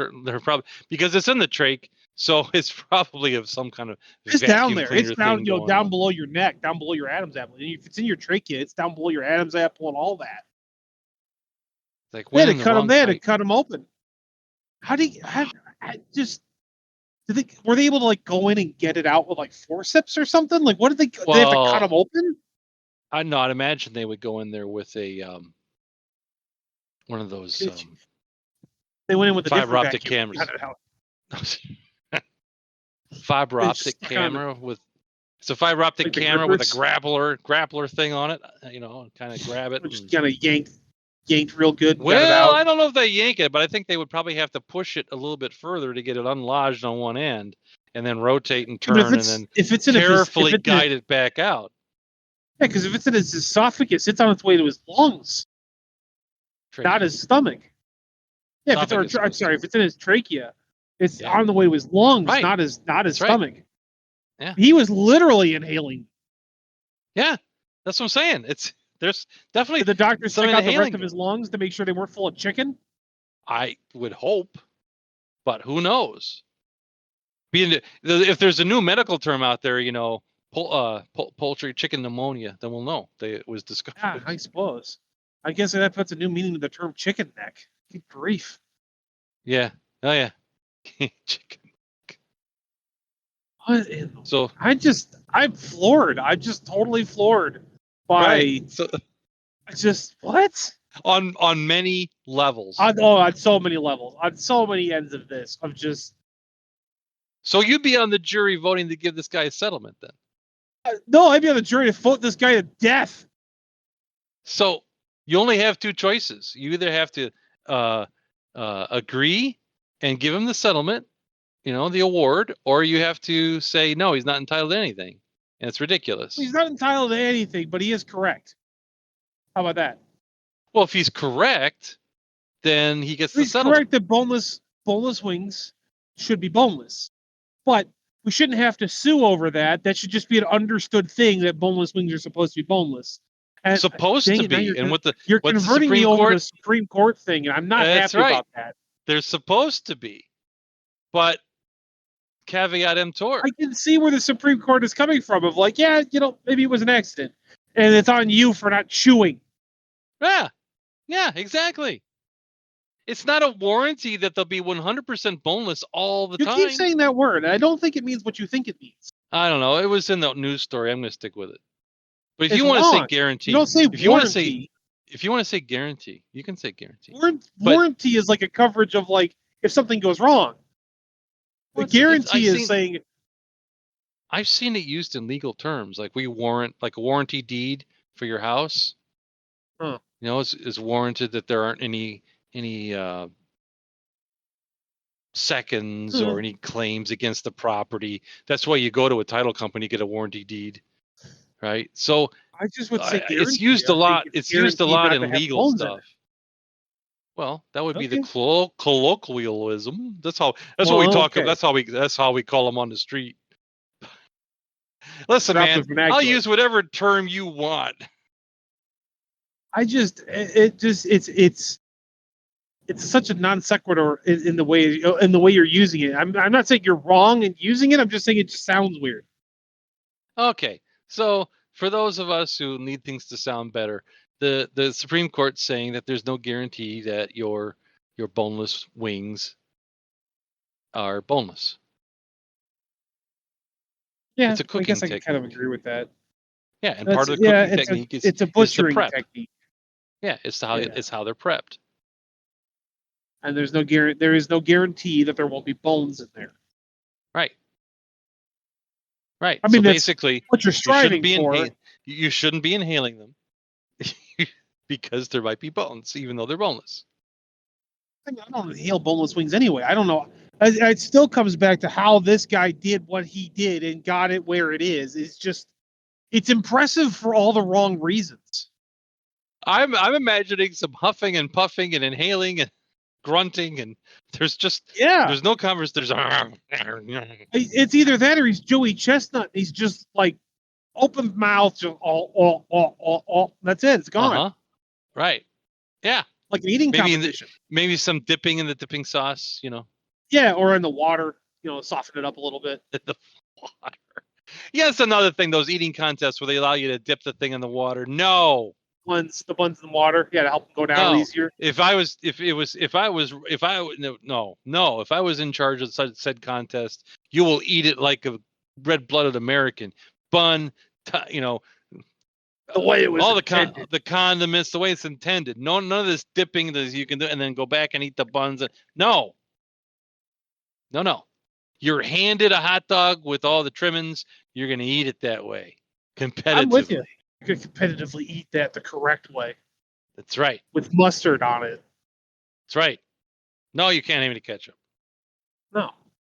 because it's in the trach, so it's probably of some kind of. It's down there. It's down, down below your neck, down below your Adam's apple. And if it's in your trachea, it's down below your Adam's apple and all that. Like they had to cut him open. Were they able to go in and get it out with forceps or something? Like, what did they have to cut him open? I'd not imagine they would go in there with a one of those. They went in with a fiber optic cameras. Fiber optic camera it's a fiber optic camera with a grappler thing on it. Kind of grab it. Just kind of yanked real good. Well, I don't know if they yank it, but I think they would probably have to push it a little bit further to get it unlodged on one end, and then rotate and turn, and then carefully guide it back out. Yeah, because if it's in his esophagus, it's on its way to his lungs, not his stomach. Yeah, if it's in his trachea, it's on the way to his lungs, not his stomach. Yeah, he was literally inhaling. Yeah, that's what I'm saying. There's definitely. Did the doctors check out the rest of his lungs to make sure they weren't full of chicken? I would hope, but who knows? If there's a new medical term out there, poultry chicken pneumonia, then we'll know it was discovered. Yeah, I suppose. I guess that puts a new meaning to the term chicken neck. Good grief. Yeah. Oh yeah. Chicken. So I'm floored. I'm just totally floored by what? On many levels. On so many levels. On so many ends of this. So you'd be on the jury voting to give this guy a settlement then? No, I'd be on the jury to vote this guy to death. So you only have two choices. You either have to agree and give him the settlement, the award, or you have to say, no, he's not entitled to anything. And it's ridiculous. He's not entitled to anything, but he is correct. How about that? Well, if he's correct, then he gets the settlement. He's correct that boneless wings should be boneless. But we shouldn't have to sue over that. That should just be an understood thing that boneless wings are supposed to be boneless. And supposed to be. And you're converting me over to the Supreme Court thing, and I'm not happy about that. They're supposed to be. But caveat emptor. I can see where the Supreme Court is coming from of maybe it was an accident. And it's on you for not chewing. Yeah, exactly. It's not a warranty that they'll be 100% boneless all the time. You keep saying that word. I don't think it means what you think it means. I don't know. It was in the news story. I'm going to stick with it. But if you want to say guarantee, you don't say if you want to say guarantee, you can say guarantee. Warranty is like a coverage of if something goes wrong. The guarantee is saying. I've seen it used in legal terms, like we warrant, like a warranty deed for your house. Huh. You know, it's warranted that there aren't any seconds or any claims against the property. That's why you go to a title company, get a warranty deed, right? So I just would say it's used a lot. It's used a lot in legal stuff. Well, that would be the colloquialism. That's what we talk about. That's how we call them on the street. Listen, man, I'll use whatever term you want. It's such a non sequitur in the way you're using it. I'm not saying you're wrong in using it. I'm just saying it just sounds weird. Okay, so for those of us who need things to sound better, the Supreme Court's saying that there's no guarantee that your boneless wings are boneless. Yeah, it's a cooking I guess I technique. can kind of agree with that. Yeah, and part of the cooking technique it's a butchering prep. technique. Yeah, it's how they're prepped. And there is no guarantee that there won't be bones in there. Right. Right. I mean, so basically, what you're striving for. You shouldn't be inhaling them because there might be bones, even though they're boneless. I don't inhale boneless wings anyway. I don't know. It still comes back to how this guy did what he did and got it where it is. It's impressive for all the wrong reasons. I'm imagining some huffing and puffing and inhaling and grunting, and there's no conversation. It's either that or he's Joey Chestnut. He's just like open mouth, just all. That's it. It's gone. Right. Yeah. Like an eating competition. Maybe some dipping in the dipping sauce, Yeah, or in the water, soften it up a little bit. The water. Yeah, that's another thing. Those eating contests where they allow you to dip the thing in the water. No. The buns in water, to help them go down easier. If I was in charge of said contest, you will eat it like a red-blooded American. Bun, the way it was all intended. the condiments, the way it's intended. None of this dipping that you can do and then go back and eat the buns. No. You're handed a hot dog with all the trimmings. You're going to eat it that way, competitively. I'm with you. You could competitively eat that the correct way. That's right. With mustard on it. That's right. No, you can't have any ketchup. No,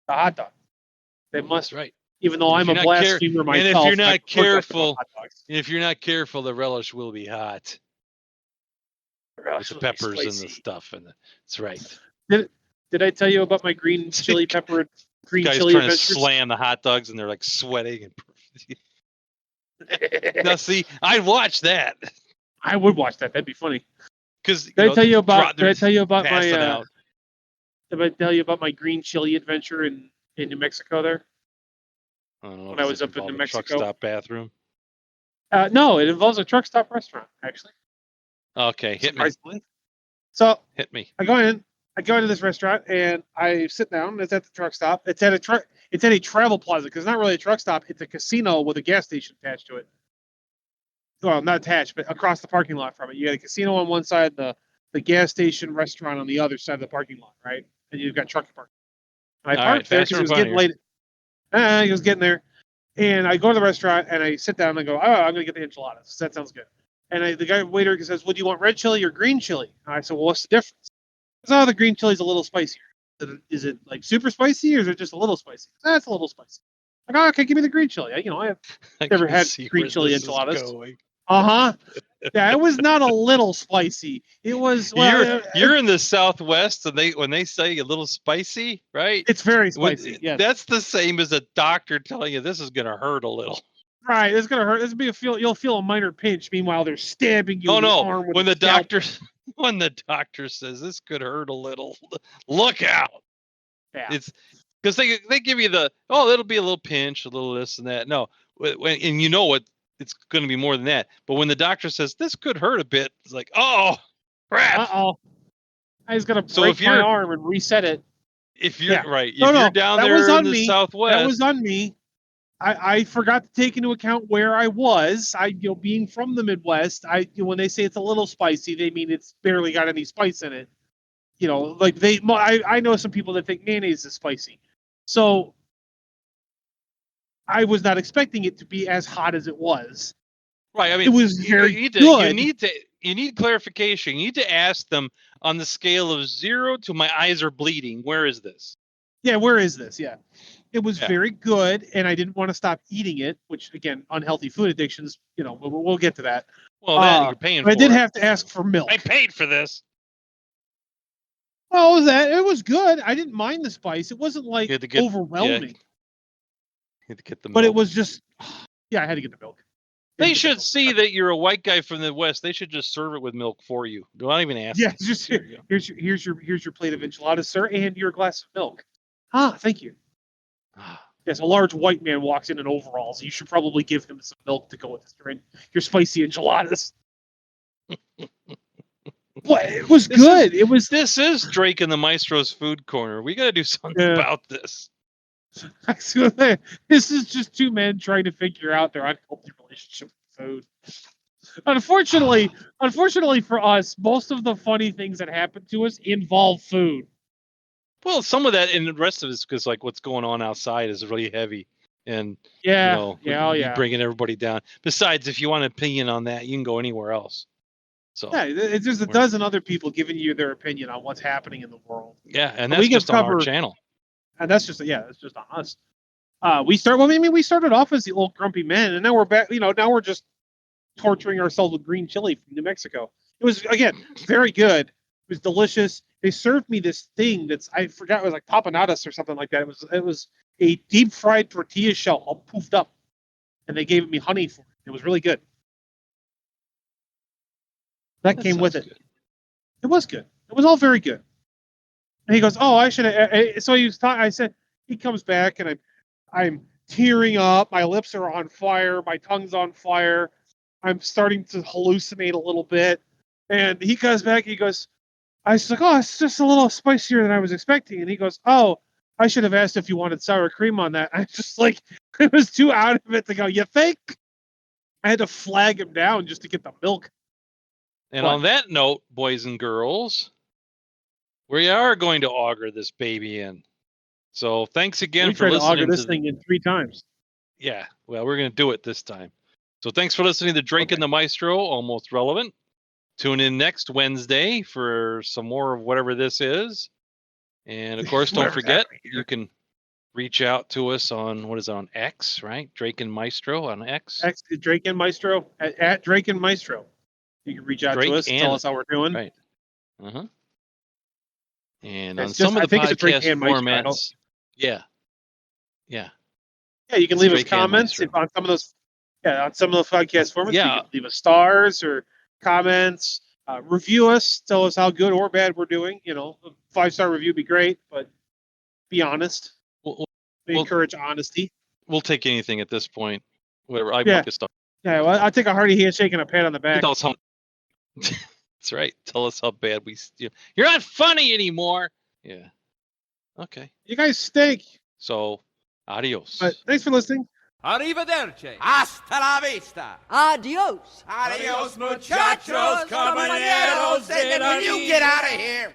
the hot dog. They must. That's right. Even though I'm a blasphemer myself. And if you're not careful, the relish will be hot. With the peppers and the stuff, and that's right. Did I tell you about my green chili pepper? Green guys chili trying adventures? To slam the hot dogs, and they're like sweating. Now, see, I'd watch that. I would watch that. That'd be funny. Because did I tell you about my green chili adventure in New Mexico there? When I was up in New Mexico. Truck stop bathroom? No, it involves a truck stop restaurant, actually. Okay, hit me. So hit me. I go into this restaurant and I sit down. It's at the truck stop. It's at a travel plaza because it's not really a truck stop. It's a casino with a gas station attached to it. Well, not attached, but across the parking lot from it. You got a casino on one side, the gas station restaurant on the other side of the parking lot, right? And you've got truck parking. And I parked there because it was getting late. He was getting there. And I go to the restaurant and I sit down and I go, I'm going to get the enchiladas. That sounds good. And the waiter says, well, do you want red chili or green chili? And I said, well, what's the difference? Because the green chili's a little spicier. Is it like super spicy or is it just a little spicy? That's a little spicy. Like, okay, give me the green chili. I've never had green chili enchiladas. Yeah, it was not a little spicy. It was. Well, you're in the Southwest, and when they say a little spicy, right? It's very spicy. Yeah, that's the same as a doctor telling you this is going to hurt a little. Right, it's gonna hurt. You'll feel a minor pinch. Meanwhile, they're stabbing you in the arm with when the doctor says this could hurt a little, look out. Yeah. It's because they give you it'll be a little pinch, a little this and that. No, and you know what? It's going to be more than that. But when the doctor says this could hurt a bit, it's like, oh, crap. I was gonna break my arm and reset it. If you're right, if you're down there in the Southwest, that was on me. I forgot to take into account where I was. Being from the Midwest, when they say it's a little spicy, they mean it's barely got any spice in it. I know some people that think mayonnaise is spicy, so I was not expecting it to be as hot as it was. Right. I mean, it was very good. you need clarification. You need to ask them on the scale of 0 to my eyes are bleeding. Where is this? Yeah, where is this? Yeah. It was very good, and I didn't want to stop eating it, which, again, unhealthy food addictions, we'll get to that. Well, that you're paying for I did have to ask for milk. I paid for this. Oh, it was good. I didn't mind the spice. It wasn't like overwhelming. You had to get the milk. But it was just, I had to get the milk. They should see that you're a white guy from the West. They should just serve it with milk for you. Do I even ask? Yeah, just here's your plate of enchiladas, sir, and your glass of milk. Ah, thank you. Yes, a large white man walks in overalls. You should probably give him some milk to go with your spicy enchiladas. What? It was good. This is Drake and the Maestro's food corner. We got to do something about this. This is just two men trying to figure out their unhealthy relationship with food. Unfortunately for us, most of the funny things that happen to us involve food. Well, some of that, and the rest of it is because like what's going on outside is really heavy, and bringing everybody down. Besides, if you want an opinion on that, you can go anywhere else. So it's just a dozen other people giving you their opinion on what's happening in the world. Yeah, and that's just on our channel. And that's just it's just on us. We started off as the old grumpy men, and now we're back. Now we're just torturing ourselves with green chili from New Mexico. It was, again, very good. It was delicious. They served me this thing I forgot, it was like papanatas or something like that. It was a deep fried tortilla shell all poofed up, and they gave me honey for it. It was really good. That came with it. Good. It was good. It was all very good. And he goes, "Oh, I should have." So he was talking. I said, he comes back, and I'm tearing up. My lips are on fire. My tongue's on fire. I'm starting to hallucinate a little bit. And he comes back. He goes, I was like, "Oh, it's just a little spicier than I was expecting." And he goes, "Oh, I should have asked if you wanted sour cream on that." I just I was too out of it to go, "You think?" I had to flag him down just to get the milk. And on that note, boys and girls, we are going to auger this baby in. So thanks again for listening. We tried to auger this thing in 3 times. Yeah, well, we're going to do it this time. So thanks for listening to Drake and the Maestro, Almost Relevant. Tune in next Wednesday for some more of whatever this is. And of course, don't forget, you can reach out to us on, on X, right? Drake and Maestro on X. Drake and Maestro, at Drake and Maestro. You can reach out to us and tell us how we're doing. Right. Uh-huh. And on some of the podcast formats. Yeah. Yeah. Yeah, you can leave us comments on some of those. Yeah, on some of the podcast formats. Yeah. You can leave us stars or comments. Review us. Tell us how good or bad we're doing. A 5-star review would be great, but be honest. We encourage honesty. We'll take anything at this point. Whatever. I like this stuff. Yeah, well, I'll take a hearty handshake and a pat on the back. That's right. Tell us how bad you're not funny anymore. Yeah. Okay. You guys stink. So, adios. Thanks for listening. Arrivederci. Hasta la vista. Adios. Adios, muchachos, compañeros. Will you get out of here?